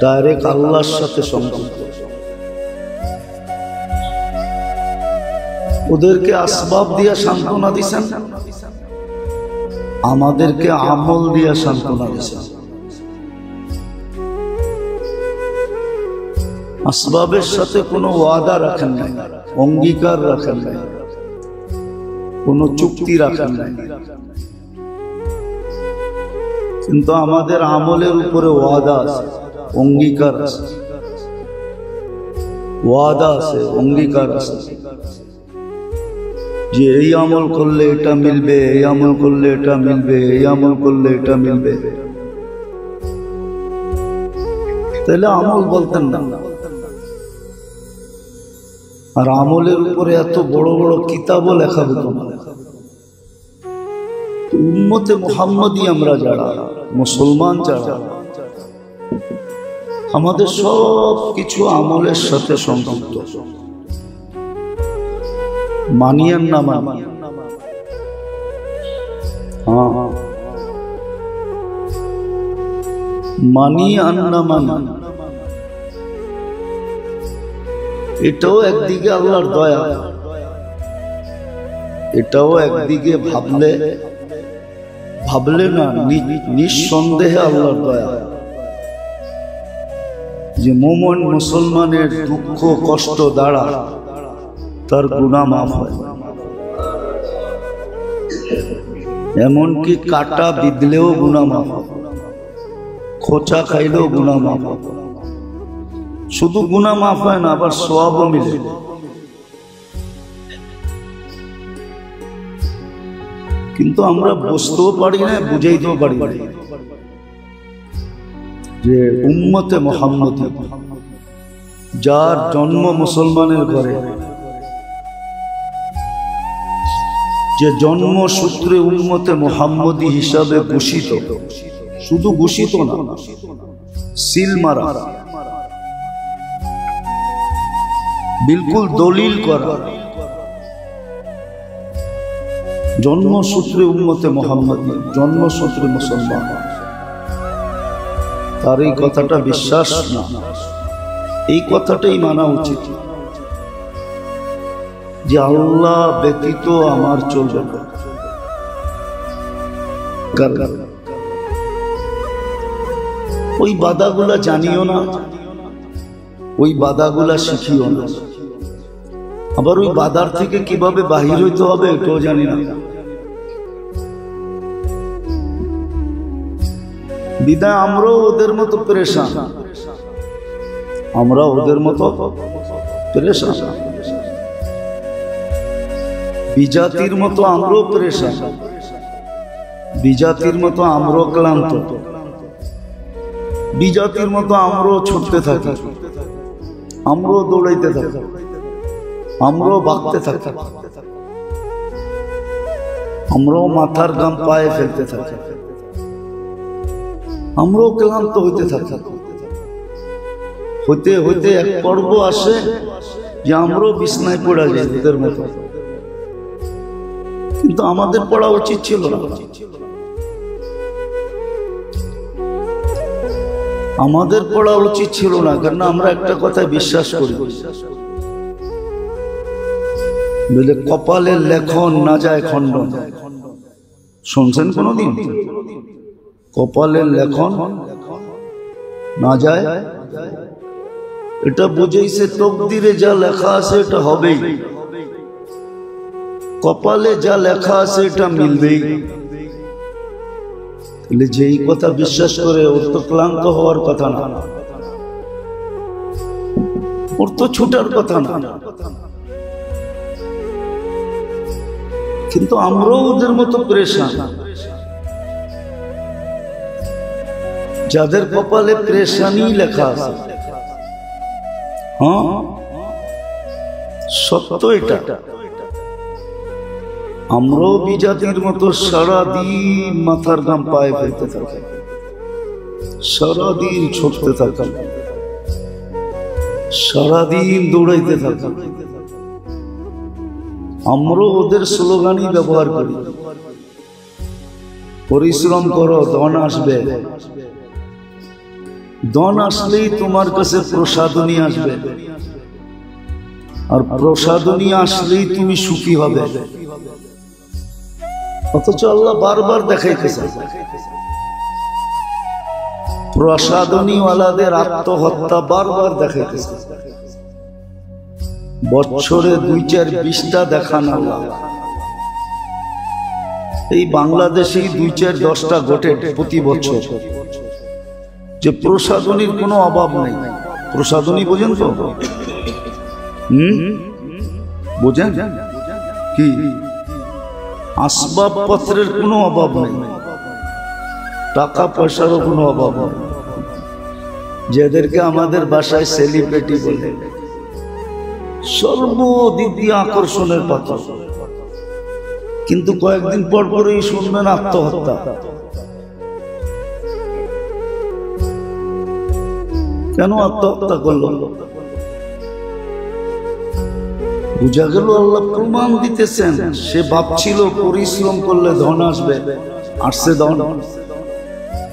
ডাইরেক্ট আল্লাহর সাথে সংযুক্ত। ওদেরকে আসবাব দিয়া সান্ত্বনা দিছেন, আমাদেরকে আমল দিয়া সান্ত্বনা দিছেন। আসবাবের সাথে কোনো ওয়াদা রাখেন নাই, অঙ্গীকার রাখেন নাই, কোনো চুক্তি রাখেন নাই, কিন্তু আমাদের আমলের উপরে ওয়াদা আছে, অঙ্গীকার আছে, ওয়াদা আছে, অঙ্গীকার আছে যে এই আমল করলে এটা মিলবে, এই আমল করলে এটা মিলবে, এই আমল করলে এটা মিলবে। তাহলে আমল বলতেন না। আর আমলের উপরে এত বড় বড় কিতাবও লেখা হতো না। উম্মতে মুহাম্মাদি আমরা যারা মুসলমান, যারা আমাদের সব কিছু আমলের সাথে সংযুক্ত। মানিয়েন না মানি, মানি আর না মানি, এটাও একদিকে আল্লাহর দয়া, এটাও একদিকে ভাবলে না নিঃসন্দেহে আল্লাহর দয়া। যে মুমিন মুসলমানের দুঃখ কষ্ট দ্বারা তার গুনাহ মাফ হয়, এমনকি কাটা বিঁধলেও গুনাহ মাফ হয়, খোঁচা খাইলেও গুনাহ মাফ হয়। শুধু গুনাহ মাফ হয় না, আবার সওয়াবও মিলে। কিন্তু আমরা বুঝতেও পারি না, বুঝাইতেও পারি না যে উম্মতে মুহাম্মাদি, যার জন্ম মুসলমানের ঘরে, যে জন্মসূত্রে উম্মতে মুহাম্মাদি হিসাবে ঘোষিত, শুধু ঘোষিত না, সিল মারা, বিলকুল দলিল করা, জন্মসূত্রে উম্মতে মুহাম্মাদি, জন্মসূত্রে মুসলমান, তার এই কথাটা বিশ্বাস না, এই কথাটাই মানা উচিত যে আল্লাহ ব্যতীত আমার চলবে না। ওই বাধাগুলা জানিও না, ওই বাধাগুলা শিখিও না, আবার ওই বাধার থেকে কিভাবে বাহির হইতে হবে এটাও জানি না। বিদায় আমরাও ওদের মতো পেরেশান, আমরা ওদের মতো পেরেশান, বিজাতির মতো আমরাও পেরেশান, বিজাতির মতো আমরাও ক্লান্ত, বিজাতির মতো আমরাও ছুটতে থাকি, আমরাও দৌড়াইতে থাকি, আমরাও ভাগতে থাকি, আমরাও মাথার ঘাম পায়ে ফেলতে থাকি, আমরাও ক্লান্ত হইতে থাকি। হইতে হইতে এক পর্ব আসে যে আমরাও বিছনায় পড়া যাই ওদের মতো। কিন্তু আমাদের পড়া উচিত ছিল না, আমাদের পড়া উচিত ছিল না, কারণ আমরা একটা কথায় বিশ্বাস করি, বলে কপালের লেখন না যায় খণ্ডন। শুনছেন কোনদিন? কপালের লেখন না যায়, এটা বুঝেইছে তকদিরে যা লেখা আছে এটা হবেই, কপালে যা লেখা আছে এটা মিলবেই। তাহলে যেই কথা বিশ্বাস করে ওর তো ক্লান্ত হওয়ার কথা না, ওর তো ছুটার কথা না। কিন্তু আমরাও ওদের মতো পরেশান। যাদের কপালে পরেশানি লেখা আছে, হ্যাঁ সত্য এটা, আমরাও বিজাতির মতো সারাদিন মাথার ঘাম পায়ে ফেলতে থাকি, সারাদিন ছুটতে থাকি, সারাদিন দৌড়াইতে থাকি। আমরাও ওদের স্লোগানই ব্যবহার করি, পরিশ্রম করো ধন আসবে, ধন আসলেই তোমার কাছে প্রসাদনী আসবে, আর প্রসাদনী আসলেই তুমি সুখী হবে। অথচ আল্লাহ বারবার দেখাইতেছে প্রসাদনীওয়ালাদের আত্মহত্যা, বারবার দেখাইতেছে। বছরে 2-4-20টা দেখান আল্লাহ। এই বাংলাদেশে 2-4-10টা ঘটে প্রতি বছর, যে প্রসাদনীর কোনো অভাব নেই। প্রসাদনী বোঝেন তো? বোঝেন কি? আসবাবপত্রের কোনো অভাব নেই, টাকা পয়সারও কোনো অভাব নেই, যাদেরকে আমাদের ভাষায় সেলিব্রিটি বলে, সর্বদিক দিয়ে আকর্ষণের পাত্র। কিন্তু কয়েকদিন পর পরেই শুনবেন আত্মহত্যা। কেন আত্মহত্যা করলো? বুঝা গেল আল্লাহ প্রমাণ দিতেছেন। সে ভাবছিল পরিশ্রম করলে ধন আসবে, আসছে ধন,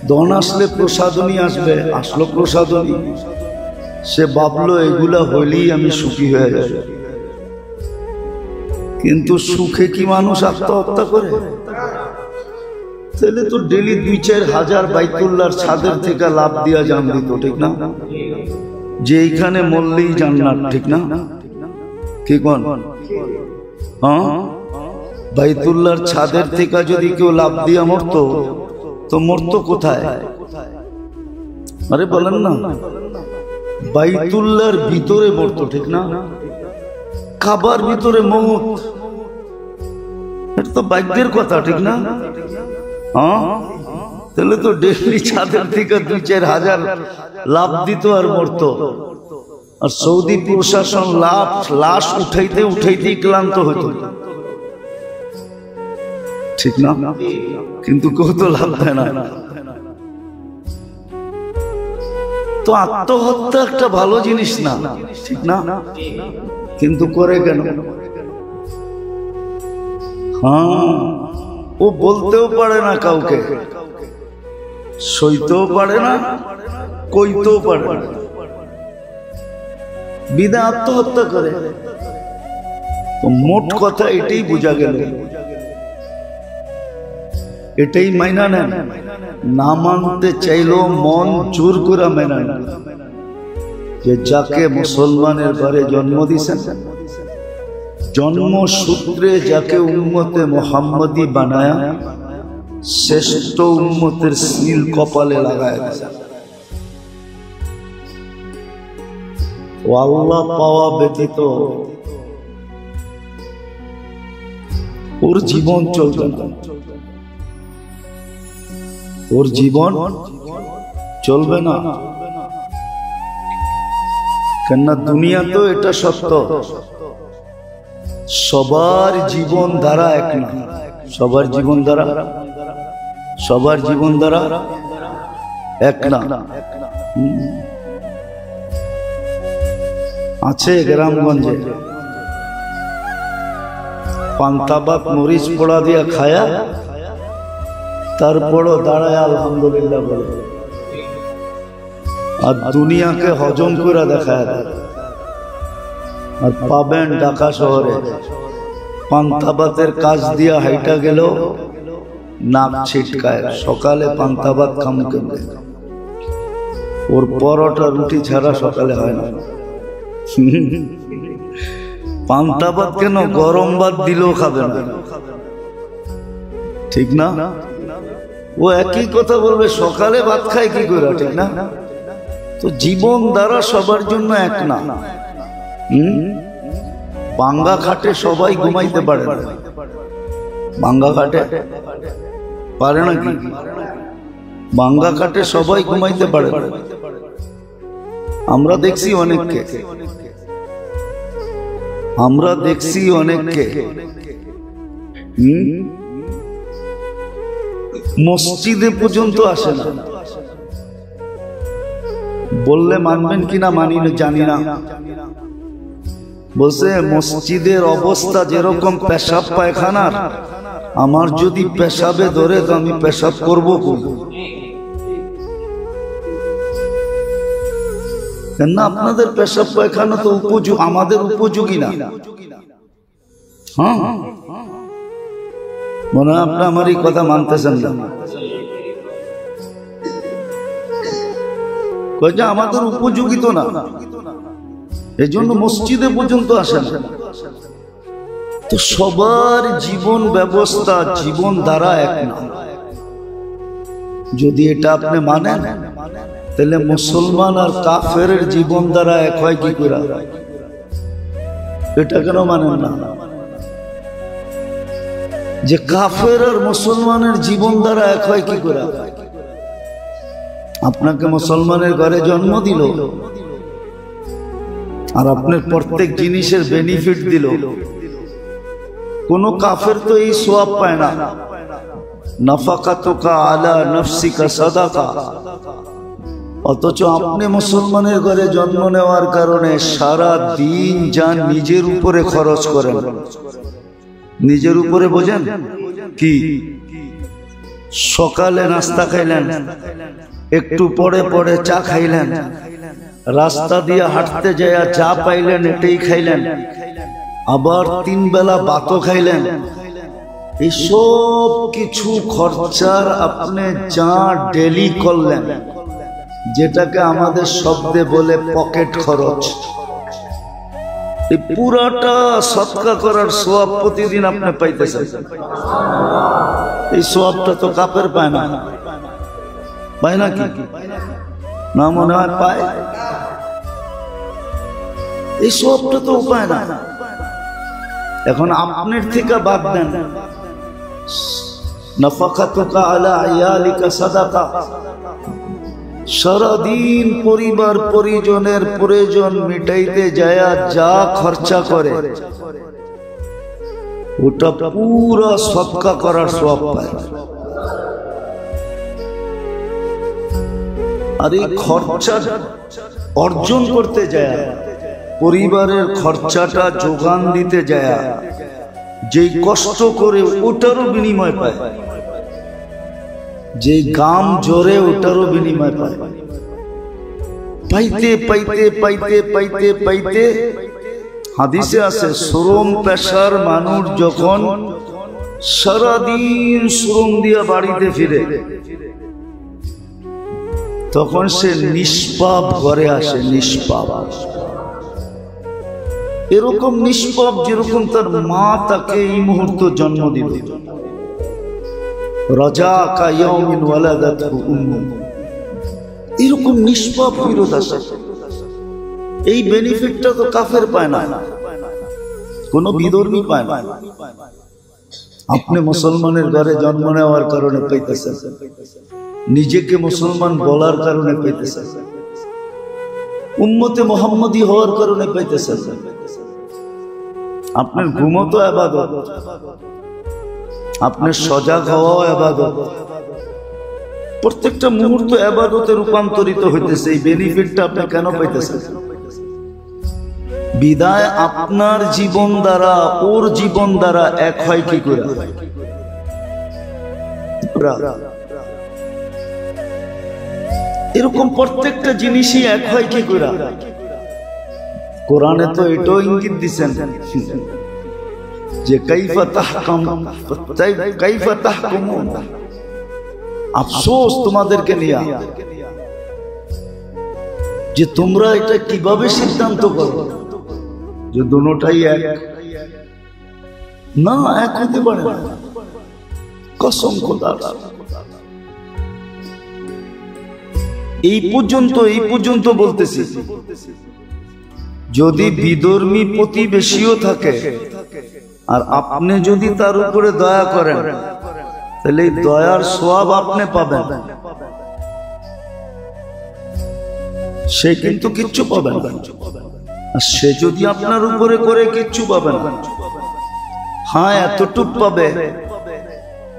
ধন আসলে প্রসাদনী আসবে, আসলো প্রসাদনী। সে ভাবলো এগুলা হইলেই আমি সুখী হয়ে যাব। কিন্তু সুখে কি মানুষ আত্মহত্যা করে? তাহলে তো ডেলি 2-4 হাজার বাইতুল্লাহর ছাদের থেকে লাভ দিয়া জান দিত, ঠিক না? যে এইখানে মরলেই জান্নাত, ঠিক না? কি কোন? হ্যাঁ, বাইতুল্লাহর ছাদের থেকে যদি কেউ লাভ দিয়া মরতো, তো মরতো কোথায়? আরে বলেন না, বাইতুল্লাহর ভিতরে মরতো, ঠিক না? কাবার ভিতরে মউত, এটা তো ভাগ্যের কথা, ঠিক না? হ্যাঁ, তাহলে তো ডেইলি ছাদের থেকে 2-4 হাজার লাভ দিত আর মরতো। আর সৌদি প্রশাসন লাশ উঠাইতে উঠাইতেই ক্লান্ত হতো, ঠিক না? কিন্তু কেউ তো লাভ দেয় না। তো আত্মহত্যা একটা ভালো জিনিস না, ঠিক না? কিন্তু করে কেন? হ্যাঁ, ও বলতেও পারে না কাউকে, সইতেও পারে না, কইতেও পারে না, বিদা আত্মহত্যা করে। তো মোট কথা এটাই বোঝা গেল, এটাই মাইনা নেন। না মানতে চাইলেও মন জোর করে মেনে নেন যে যাকে মুসলমানের ঘরে জন্ম দিয়েছেন, জন্মসূত্রে যাকে উম্মতে মুহাম্মদী বানায়া শ্রেষ্ঠ উম্মতের সিল কপালে লাগায় দিয়েছেন, ও আল্লাহ পাওয়া ব্যতীত ওর জীবন চলবে না, ওর জীবন চলবে না। কেননা দুনিয়া তো এটা সত্য, সবার জীবন ধারা এক না, সবার জীবন ধারা এক না। আছে গ্রামগঞ্জে পান্তাবাক মরিচ পোড়া দিয়া খায়া তারপরও দাঁড়ায় আলহামদুলিল্লাহ বলে, আর দুনিয়াকে হজম করে দেখায়। আর পাবেন ঢাকা শহরে পান্তাবাতের কাজ দিয়া হাইটা গেল নাক ছিটকায়, সকালে পান্তা ভাত খাম কেমনে? ওর পরোটা রুটি ছাড়া সকালে হয় না। পান্তা ভাত কেন, গরম ভাত দিলেও খাবে না, ঠিক না? ও একই কথা বলবে, সকালে ভাত খায় কি করে, ঠিক না? তো জীবন দ্বারা সবার জন্য এক না। বাঙ্গা খাটে সবাই ঘুমাইতে পারে না, বাঙ্গা খাটে পারে নাকি? বাঙ্গা খাটে সবাই ঘুমাইতে পারে না। আমরা দেখছি অনেককে, আমরা দেখছি অনেককে মসজিদে পর্যন্ত আসে না। বললে মানবেন কিনা মানি না জানি না। বলছে মসজিদের অবস্থা যেরকম পেশাব পায়খানার, আমার যদি পেশাবে ধরে তো আমি পেশাব করবো কেন? আপনাদের পেশাব পায়খানা তো আমাদের উপযোগী না। হ্যাঁ, মনে হয় আপনি আমার এই কথা মানতেছেন না। আমাদের উপযোগী তো না, এই জন্য মসজিদে পর্যন্ত আসে না। তো সবার জীবন ব্যবস্থা, জীবন ধারা এক না। যদি এটা আপনি মানেন, তাহলে মুসলমান আর কাফের জীবন ধারা এক হয় কি করে? এটা কেন মানেন না যে কাফের আর মুসলমানের জীবন ধারা এক হয় কি করে? আপনাকে মুসলমানের ঘরে জন্ম দিল আর আপনার প্রত্যেক জিনিসের বেনিফিট দিল। কোন কাফের তো এই সওয়াব পায় না। নাফাকাতুকা আলা নফসিকা সাদাকা। অথচ আপনি মুসলমানের ঘরে জন্ম নেওয়ার কারণে সারা দিন যান নিজের উপরে খরচ করেন। নিজের উপরে বোঝেন কি? সকালে নাস্তা খাইলেন, একটু পরে পরে চা খাইলেন, রাস্তা দিয়ে হাঁটতে যায় চা পাইলেন এটাই খাইলেন, আবার 3 বেলা ভাতও খাইলেন। এই সব কিছু খরচার আপনি যা ডেলি করলেন, যেটাকে আমাদের শব্দে বলে পকেট খরচ, এই পুরাটা সদকা করার সওয়াব প্রতিদিন আপনি পাইতেছেন। এই সওয়াবটা তো কাফের পায় না, পায় না কি? না মনে হয় পায়। এই সওয়াবটা তো পায় না। এখন আপনার থেকে বাদ দেন, নাফাকাতুকা আলা আয়ালিকা সাদাকা। সারাদিন পরিবার পরিজনের প্রয়োজন মিটাইতে যায় যা খরচা করে, ওটা পুরো সদকা করার সওয়াব পায়। আর এই খরচা অর্জন করতে যায়, পরিবারের খরচাটা যোগান দিতে যায়, যেই কষ্ট করে ওটারও বিনিময় পায়, যে গাম জোরে ওটারও বিনিময় পায়। পাইতে পাইতে পাইতে পাইতে পাইতে হাদিসে আছে, শ্রম পেশার মানুষ যখন সারাদিন শ্রম দিয়া বাড়িতে ফিরে, তখন সে নিষ্পাপ ঘরে আসে। নিষ্পাপ, এরকম নিষ্পাপ যেরকম তার মা তাকে এই মুহূর্তে জন্ম দিল। রাজা কা ইয়াউমিন ওয়ালাদাতহু উম্মু, এরকম নিষ্পাপ ফিরত আসে। এই বেনিফিটটা তো কাফের পায় না, কোন বিধর্মী পায় না। আপনি মুসলমানের ঘরে জন্ম নেওয়ার কারণে পাইতেছেন, নিজেকে মুসলমান বলার কারণে পাইতেছেন, উম্মতে মুহাম্মদী হওয়ার কারণে পাইতেছেন। আপনার ঘুমও তো ইবাদত, আপনার সজাগ হওয়াও ইবাদত, প্রত্যেকটা মুহূর্ত ইবাদতে রূপান্তরিত হইতেছে। এই বেনিফিটটা আপনি কেন পাইতেছেন? বিদায় আপনার জীবন দ্বারা ওর জীবন দ্বারা এক হয় কি করে? এরকম প্রত্যেকটা জিনিসই এক হয় কি করে? কোরআনে তো এটাও ইঙ্গিত দিচ্ছেন, যে কাইফা তাহকুমুন, আফসোস তোমাদেরকে নিয়ে যে তোমরা এটা কিভাবে সিদ্ধান্ত করো যে দুটোটাই এক। না, এক হতে পারে না, কসম খোদার। এই পর্যন্ত বলতেছি, যদি বিধর্মী প্রতিবেশীও থাকে আর আপনি যদি তার উপরে দয়া করেন, তাহলে এই দয়ার সওয়াব আপনি পাবেন, সে কিন্তু কিচ্ছু পাবেন না। আর সে যদি আপনার উপরে করে কিচ্ছু পাবে না। হ্যাঁ, এতটুক পাবে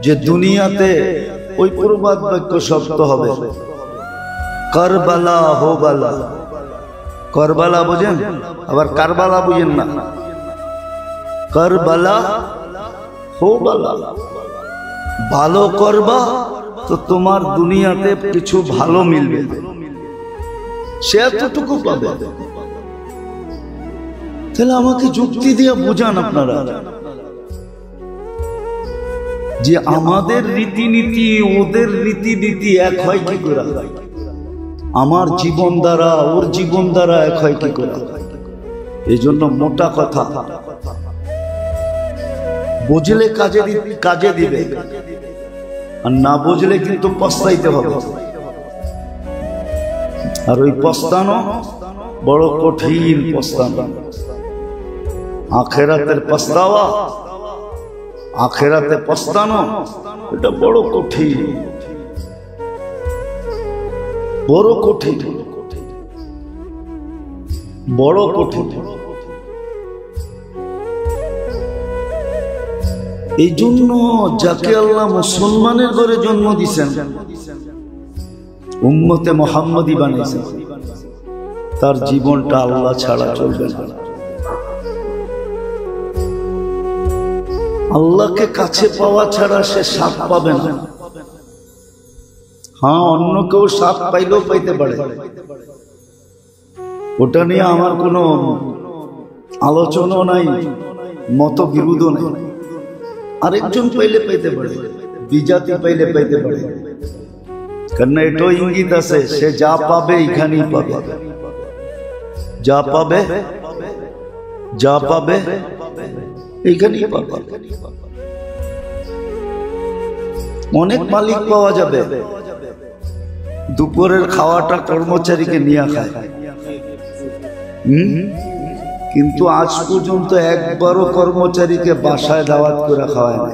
যে দুনিয়াতে ওই প্রবাদ বাক্য শব্দ হবে, কারবালা হো বালা। কারবালা বুঝেন, আবার কারবালা বুঝেন না। কারবালা হো বালা, ভালো করবা তো তোমার দুনিয়াতে কিছু ভালো মিলবে, সে এতটুকু পাবে। তাহলে আমাকে যুক্তি দিয়ে বোঝান আপনারা যে আমাদের রীতিনীতি ওদের রীতিনীতি এক হয় কি করে? আমার জীবন দ্বারা ওর জীবন দ্বারা এক হয় কি করে? এই জন্য মোটা কথা, বুঝলে কাজে দিবে, আর না বুঝলে কিন্তু পস্তাইতে হবে। আর ওই পস্তানো বড় কঠিন পস্তানো। আখেরাতের পস্তাওয়া, আখেরাতে পস্তানো, এটা বড় কঠিন, বড় কঠিন, বড় কঠিন। এই জন্য যাকে আল্লাহ মুসলমানের ঘরে জন্ম দিয়েছেন, উম্মতে মুহাম্মদী বানিয়েছেন, তার জীবনটা আল্লাহ ছাড়া চলবে না। আল্লাহকে কাছে পাওয়া ছাড়া সে স্বাদ পাবে না। হ্যাঁ, অন্য কেউ স্বাদ পাইলেও পাইতে পারে, ওটা নিয়ে আমার কোনো আলোচনা নাই, মত বিরোধও নাই। আরেকজন পাইলে পাইতে পারে, বিজাতি পাইলে পাইতে পারে, কারণ এটাও ইঙ্গিত আছে সে যা পাবে এখানেই পাবে, যা পাবে এইখানেই পাবে। অনেক মালিক পাওয়া যাবে, দুপুরের খাওয়াটা কর্মচারীকে নিয়ে খায়, কিন্তু আজ পর্যন্ত একবারও কর্মচারীকে বাসায় দাওয়াত করে খাওয়ায় না।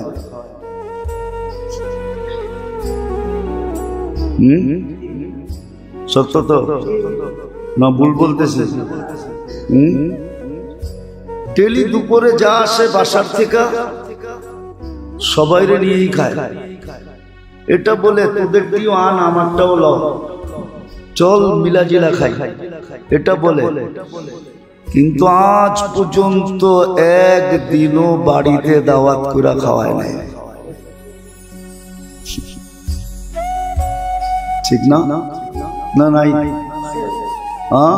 সত্য তো না ভুল বলতেছে? ডেলি দুপুরে যা আসে বাসার থেকে সবাইরে নিয়েই খায়। এটা বলে তোদের দিও আন, আমারটাও লও, চল মিলাজিলা খাই, এটা বলে। কিন্তু আজ পর্যন্ত একদিনও বাড়িতে দাওয়াত করে খাওয়ায় নাই। ঠিক না? না নাই? হ্যাঁ,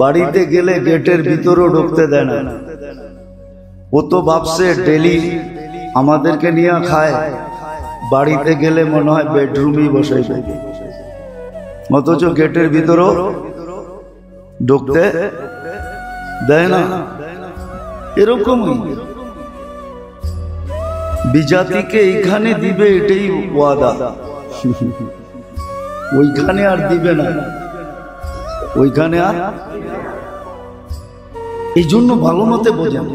বাড়িতে গেলে গেটের ভিতরেও ঢুকতে দেয় না। ও তো ভাবছে ডেলি আমাদেরকে নিয়ে খায়, বাড়িতে গেলে মনে হয় বেডরুমেই বসাইবে, অথচ গেটের ভিতরেও ঢুকতে দেয় না। এরকমই বিজাতিকে এইখানে দিবে, এটাই ওয়াদা, ওইখানে আর দিবে না, ওইখানে আর। এই জন্য ভালো মতে বোঝেন।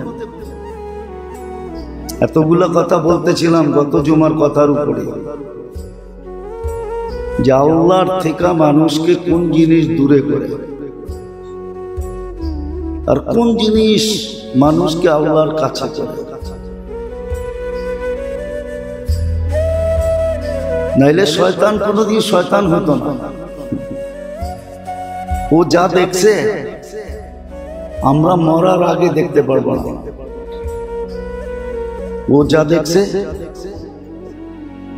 এতগুলা কথা বলতেছিলাম গত জুমার কথার উপরে, যে আল্লাহর থেকে মানুষকে কোন জিনিস দূরে করে আর কোন জিনিস মানুষকে আল্লাহর কাছে করে। নাইলে শয়তান কোনদিন শয়তান হতো না। ও যা দেখছে আমরা মরার আগে দেখতে পারবো না। ও যা দেখছে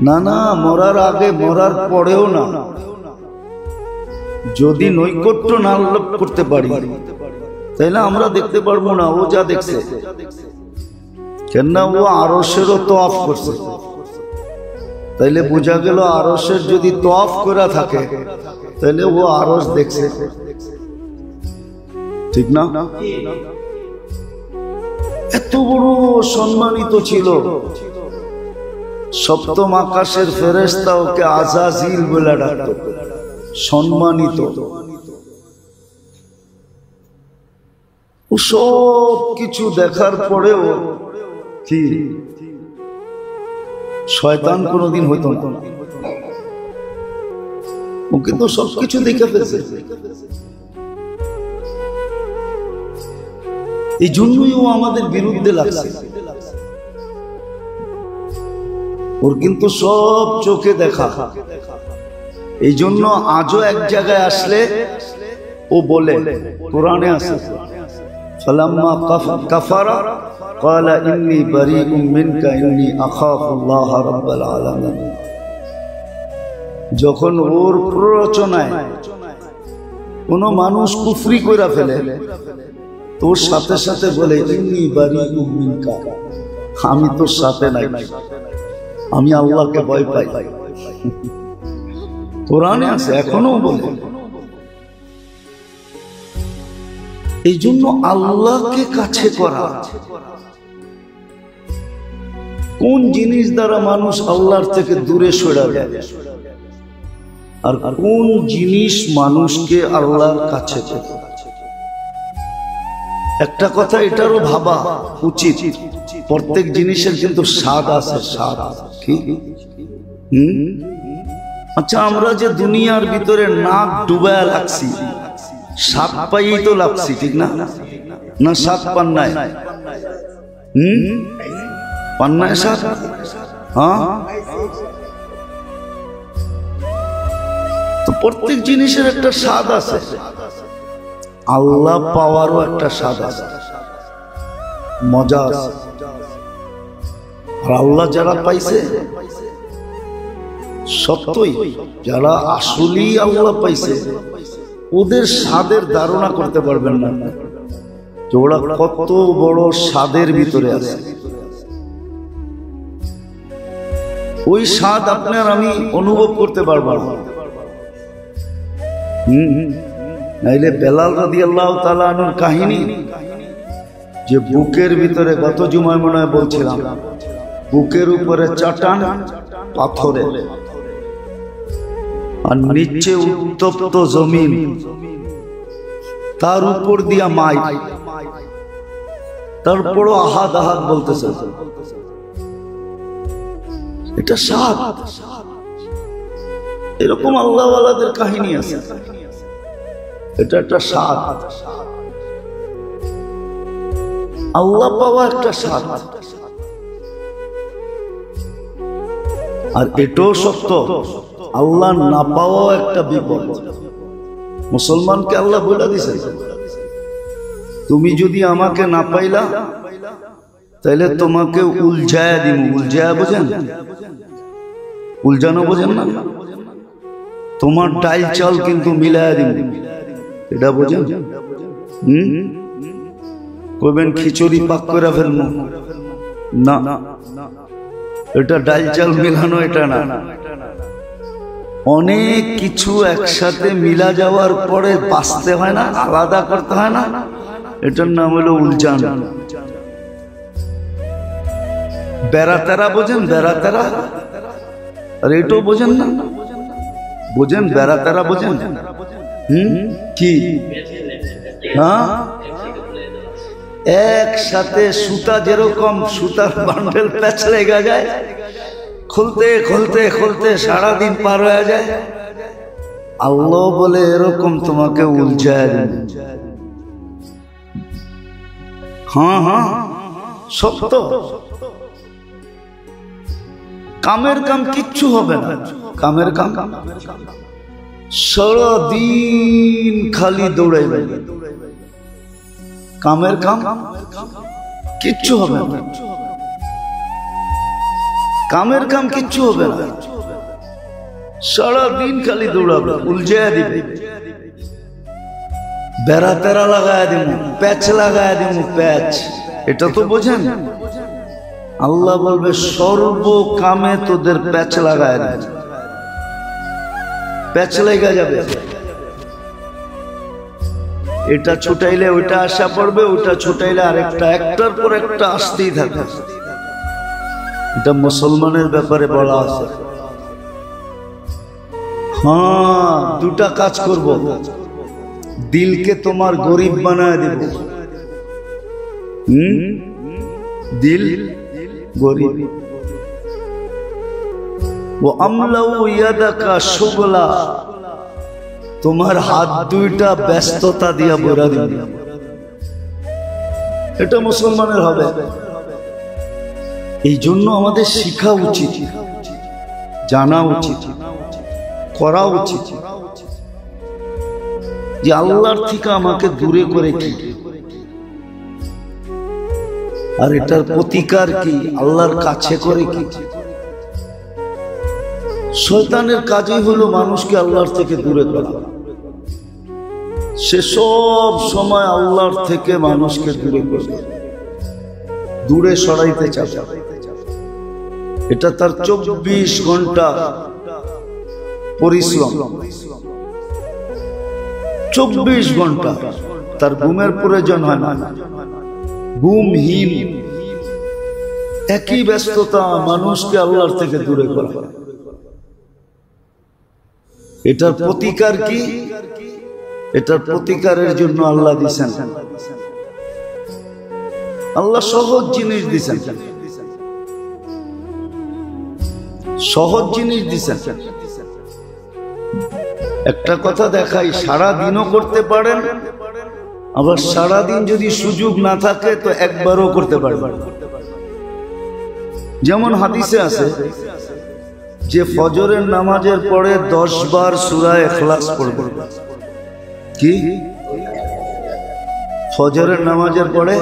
না, না মরার আগে, মরার পরেও না। যদি নৈকট্য না লাভ করতে পারি তাইলে আমরা দেখতে পারবো না ও যা দেখছে। কেননা ও আরশেরও তওয়াফ করছে, তাইলে বোঝা গেল আরশের যদি তওয়াফ করা থাকে তাহলে ও আরশ দেখছে, ঠিক না? এত বড় সম্মানিত ছিল। সপ্তম আকাশের ফেরেশতা ওকে আজাজিল বলে ডাকতো, সম্মানিত। ও সব কিছু দেখার পরেও কি শয়তান কোনদিন হইতো না। ও কিন্তু সবকিছু দেখে ফেলছে। এই জন্যই ও আমাদের বিরুদ্ধে লাগছে। ওর কিন্তু সব চোখে দেখা। এই জন্য আজও এক জায়গায় আসলে ও বলে, কোরআনে আছে, ফালাম্মা কাফারা ক্বালা ইন্নী বারীউম মিনকা ইন্নী আখাফুল্লাহ রাব্বাল আলামিন। যখন ওর প্ররোচনায় কোন মানুষ কুফরি কইরা ফেলে, তোর সাথে সাথে বলে ইন্নী বারীউম মিনকা, আমি তোর সাথে নাই, আমি আল্লাহকে ভয় পাই। কোরআনে আছে, এখনো বলে। এই জন্য আল্লাহকে কাছে করা, কোন জিনিস দ্বারা মানুষ আল্লাহর থেকে দূরে সরে যায়, আর কোন জিনিস মানুষকে আল্লাহর কাছে করে। একটা কথা এটারও ভাবা উচিত, প্রত্যেক জিনিসের কিন্তু স্বাদ আছে, স্বাদ কি? আচ্ছা, আমরা যে দুনিয়ার ভিতরে নাক ডুবায়া লাগছি, স্বাদ পাই তো লাগছি, ঠিক না? না স্বাদ পান্নায়? পান্নায় স্বাদ? হ্যাঁ, তো প্রত্যেক জিনিসের একটা স্বাদ আছে। আল্লাহ পাওয়ারও একটা স্বাদ আছে, মজা আছে। আর আল্লাহ যারা পাইছে সত্যই, যারা আসলেই আল্লাহ পাইছে, ওদের স্বাদের ধারণা করতে পারবেন না যে ওরা কত বড় স্বাদের ভিতরে আছে। ওই স্বাদ আপনার আমি অনুভব করতে পারবো না। নাইলে বেলাল রাদিয়াল্লাহু তাআলা আনহুর কাহিনী, যে বুকের ভিতরে, গত জুমায় মনে হয় বলছিলাম, বুকের উপরে চাটান পাথরে, আর নিচে উত্তপ্ত জমিন, তার উপর দিয়া মাই, তারপরও আহাদ আহাদ বলতেছে। এটা স্বাদ। এরকম আল্লাহওয়ালাদের কাহিনী আছে, এটা একটা স্বাদ। আল্লাহ পাওয়া একটা স্বাদ। আর এটাও সত্য, আল্লাহ না পাওয়াও একটা বিপদ। মুসলমানকে আল্লাহ বলে দিছে, তুমি যদি আমাকে না পাইলা তাহলে তোমাকে উলঝায়া দিব। উলঝায়া বোঝেন? উলঝানো বোঝেন না? তোমার ডাল চাল কিন্তু মিলায়া দিব, এটা বোঝেন? কইবেন খিচুড়ি পাক করে ফেলবো না, এটা ডাল চাল মিলানো, এটা না। অনেক কিছু একসাথে মিলা যাওয়ার পরে বাঁচতে হয় না, আলাদা করতে হয় না, এটার নাম হলো উলঝান। বেড়াতেরা বোঝেন? বেড়াতেরা? আর এটাও বোঝেন না? বোঝেন? বেড়াতেরা বোঝেন? কি? হ্যাঁ, একসাথে সুতা, যেরকম সুতার বান্ডেল প্যাচ লেগে যায়, খুলতে খুলতে খুলতে সারাদিন পার হয়ে যায়। আল্লাহ বলে এরকম তোমাকে উলঝায় দেন। হ্যাঁ হ্যাঁ, সত্য। কামের কাম কিচ্ছু হবে না, কামের কাম সারাদিন খালি দৌড়াইবে, কামের কাম কিচ্ছু হবে না, কামের কাম কিচ্ছু হবে না, সারাদিন খালি দৌড়াবে, উলঝায়া দিবে। বেড়া তেরা লাগায় দিব, প্যাচ লাগায় দিব, প্যাচ। এটা তো বোঝেন? আল্লাহ বলবে সর্ব কামে তোদের প্যাচ লাগায় না, প্যাচ লেগে যাবে। এটা ছুটাইলে ওইটা আসা পড়বে, ওইটা ছুটাইলে আরেকটা, একটার পর একটা আসতেই থাকে। এটা মুসলমানের ব্যাপারে বলা আছে। হ্যাঁ, দুটা কাজ করব, দিলকে তোমার গরিব বানায় দেব। দিল গরিব। ও আমলাউ ইয়াদাকা শুগলা, তোমার হাত দুইটা ব্যস্ততা দিয়া ভরা দিবে। এটা মুসলমানের হবে। এই জন্য আমাদের শিখা উচিত, জানা উচিত, করা উচিত যে আল্লাহর থেকে আমাকে দূরে করে কি, আর এটার প্রতিকার কি, আল্লাহর কাছে করে কি। শয়তানের কাজই হলো মানুষকে আল্লাহর থেকে দূরে করা। সে সব সময় আল্লাহর থেকে মানুষকে দূরে করে, দূরে সরাইতে চায়। এটা তার 24 ঘন্টা পরিশ্রম, 24 ঘন্টা তার ঘুমের প্রয়োজন হয় না। ঘুমহীন একই ব্যস্ততা মানুষকে আল্লাহর থেকে দূরে করা। এটার প্রতিকার কি? এটার প্রতিকারের জন্য আল্লাহ দিয়েছেন, আল্লাহ সহজ জিনিস দিয়েছেন, সহজ জিনিস দিয়েছেন। একটা কথা দেখাই, সারা দিনও করতে পারেন, আবার সারাদিন যদি সুযোগ না থাকে তো একবারও করতে পারবেন। যেমন হাদিসে আছে যে ফজরের নামাজের পরে 10 বার সূরা ইখলাস পড়বে। কি? ফজরের নামাজের পরে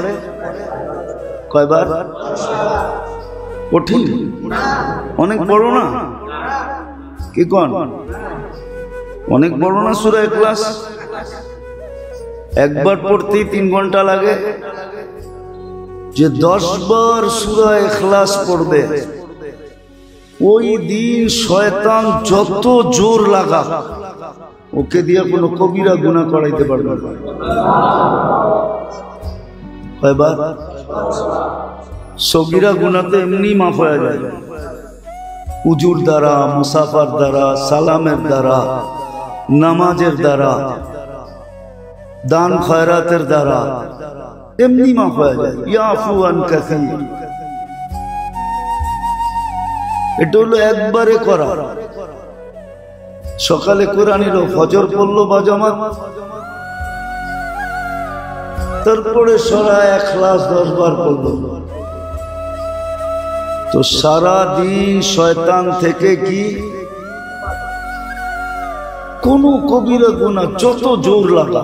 কয়বার? কঠিন, অনেক বড় না? কি কোন? অনেক বড় না সূরা ইখলাস? একবার পড়তেই 3 ঘন্টা লাগে। যে 10 বার সূরা ইখলাস পড়বে, ওই দিন শয়তান যত জোর লাগা, ওকে দিয়ে কোনো কবিরা গুনাহ করাইতে পারবে না। কয়বার? সগীরা গুনাহ তো এমনি মাফ হয়ে যায়, উজুর দ্বারা, মুসাফার দ্বারা, সালামের দ্বারা, নামাজের দ্বারা, দান খয়রাতের দ্বারা এমনি মাফ হয়ে যায়। ইয়াফু আন কাসীর। এটা হলো একবারে করা। সকালে কোরআন এলো, ফজর পড়লো বা জামাত, তারপরে সূরা ইখলাস 10 বার পড়লো। তো সারা দিন শয়তান থেকে কি কোন কবিরা গুনাহ যত জোর লাগা,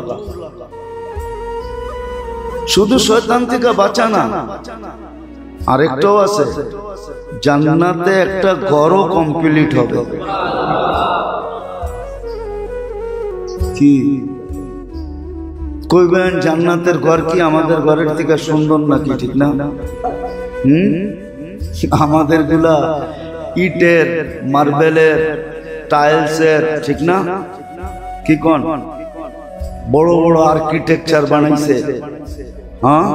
শুধু শয়তান থেকে বাঁচা না, আরেকটাও আছে, জান্নাতে একটা ঘরও কমপ্লিট হবে। কি কইবেন? জান্নাতের ঘর কি আমাদের ঘরের থেকে সুন্দর নাকি? ঠিক না? আমাদের গুলা ইটের, মার্বেলের, টাইলসের, ঠিক না? কি কোন? বড় বড় আর্কিটেকচার বানাইছে, হ্যাঁ,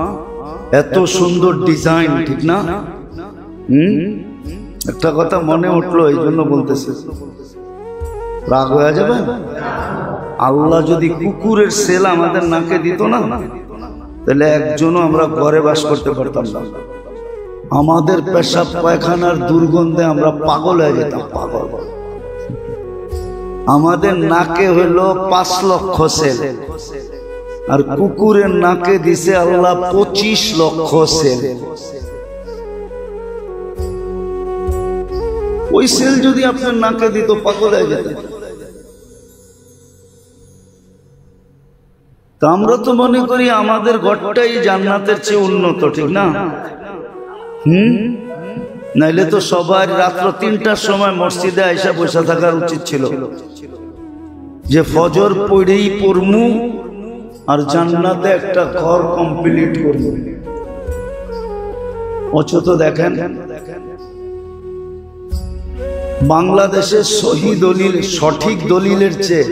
এত সুন্দর ডিজাইন, ঠিক না? একটা কথা মনে উঠলো, এই জন্য বলতেছে, রাগ হয়ে যাবে? আল্লাহ যদি কুকুরের সেল আমাদের নাকে দিত না, তাহলে একজনও আমরা ঘরে বাস করতে পারতাম না। আমাদের পেশাব পায়খানার দুর্গন্ধে আমরা পাগল হয়ে যেতাম, পাগল। আমাদের নাকে হইল 5 লক্ষ সেল, আর কুকুরের নাকে দিছে আল্লাহ 25 লক্ষ সেল। ওই সেল যদি আপনার নাকে দিত, পাগল হয়ে যেত। তা আমরা তো মনে করি আমাদের ঘরটাই জান্নাতের চেয়ে উন্নত, ঠিক না? নাইলে তো সবার রাত্র 3টার সময় মসজিদে আইসা বসে থাকার উচিত ছিল, যে ফজর পড়েই পড়মু আর জান্নাতে একটা ঘর কমপ্লিট করব। অথচ দেখেন বাংলাদেশের সহি দলিল, সঠিক দলিলের চেয়ে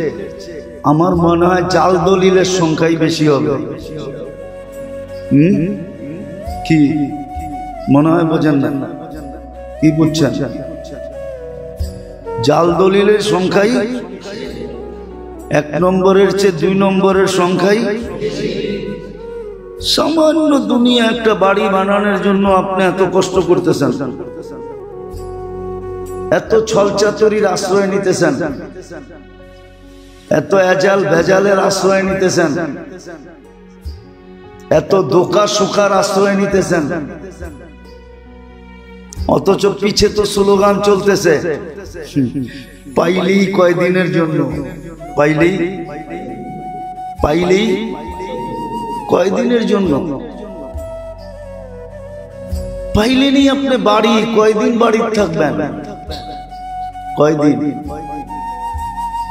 আমার মনে হয় জাল দলিলের সংখ্যাই বেশি হবে। কি মনে হয়? বোঝেন না? কি বুঝছেন? জাল দলিলের সংখ্যাই 1 নম্বরের চেয়ে 2 নম্বরের সংখ্যাই। সামান্য দুনিয়া একটা বাড়ি বানানোর জন্য আপনি এত কষ্ট করতেছেন, এত ছলচাতুরির আশ্রয় নিতেছেন, এত এজাল ভেজালের আশ্রয় নিতেছেন, এত দোকা সুখার আশ্রয় নিতেছেন, অথচ পিছে তো স্লোগান চলতেছে পাইলেই কয়দিনের জন্য, পাইলেই পাইলেই কয়দিনের জন্য। পাইলেনি আপনি বাড়ি, কয়দিন বাড়িতে থাকবেন? কয়দিন?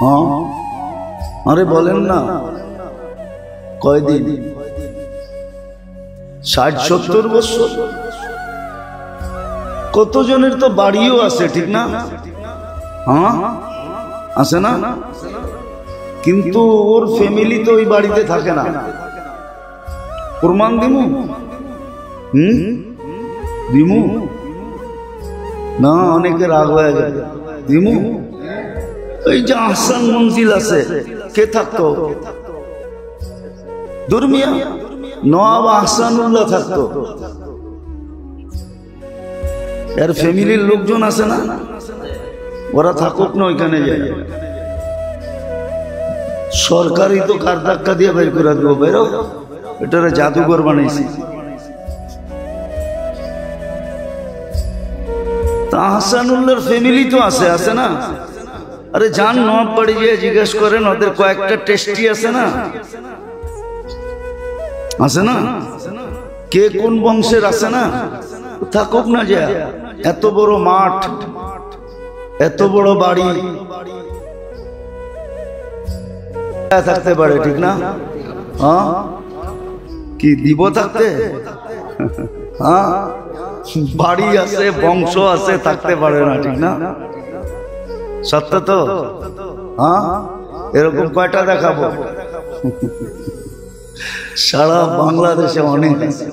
হ্যাঁ, আরে বলেন না, কয়দিন? 60-70 বছর? কতজনের তো বাড়িও আছে, ঠিক না? হ্যাঁ, আছে না? কিন্তু ওর ফ্যামিলি তো ওই বাড়িতে থাকে না। প্রমাণ দিমু? দিমু না, অনেকে রাগ হয়ে যাবে। দিমু? এই যে আহসান মঞ্জিল আছে, কে থাকতো? দুর্মিয়া নওয়াব আহসানুল্লাহ থাকতো। এর ফ্যামিলির লোকজন আছে না, ওরা থাকুক না ওইখানে যায়। সরকারি তো কার ধাক্কা দিয়ে বের করে দেবো, বেরো, এটারে জাদুঘর বানাইছি। আহসানুল্লাহর ফ্যামিলি তো আছে, আছে না? আরে যান নবাব বাড়ি গিয়ে জিজ্ঞেস করেন, ওদের কয়েকটা টেস্টি আছে না, আছে না? কে কোন বংশের আছে না, থাকুক না যা। এত বড় মাঠ, এত বড় বাড়ি থাকতে পারে, ঠিক না? হ্যাঁ, কি দিব থাকতে? হ্যাঁ, বাড়ি আছে, বংশ আছে, থাকতে পারে না, ঠিক না? সত্য তো? হ্যাঁ, এরকম কয়টা দেখাবো? সারা বাংলাদেশে অনেক আছে,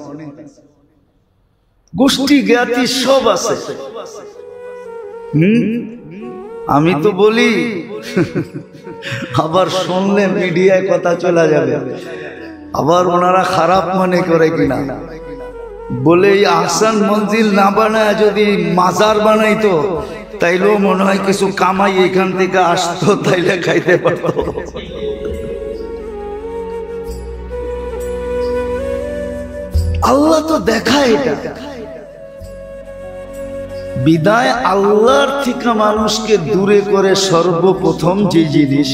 গোষ্ঠী জ্ঞাতি সব আছে। আমি তো বলি, আবার শুনলে মিডিয়ায় কথা চলে যাবে, আবার ওনারা খারাপ মনে করে কিনা। বলে এই আহসান মঞ্জিল না বানায় যদি মাজার বানাইতো, তাইলেও মনে হয় কিছু কামাই এখান থেকে আসতো, তাইলে খাইতে পারতো। আল্লাহ তো দেখায় এটা। বিদায় আল্লাহর থেকে মানুষকে দূরে করে সর্বপ্রথম যে জিনিস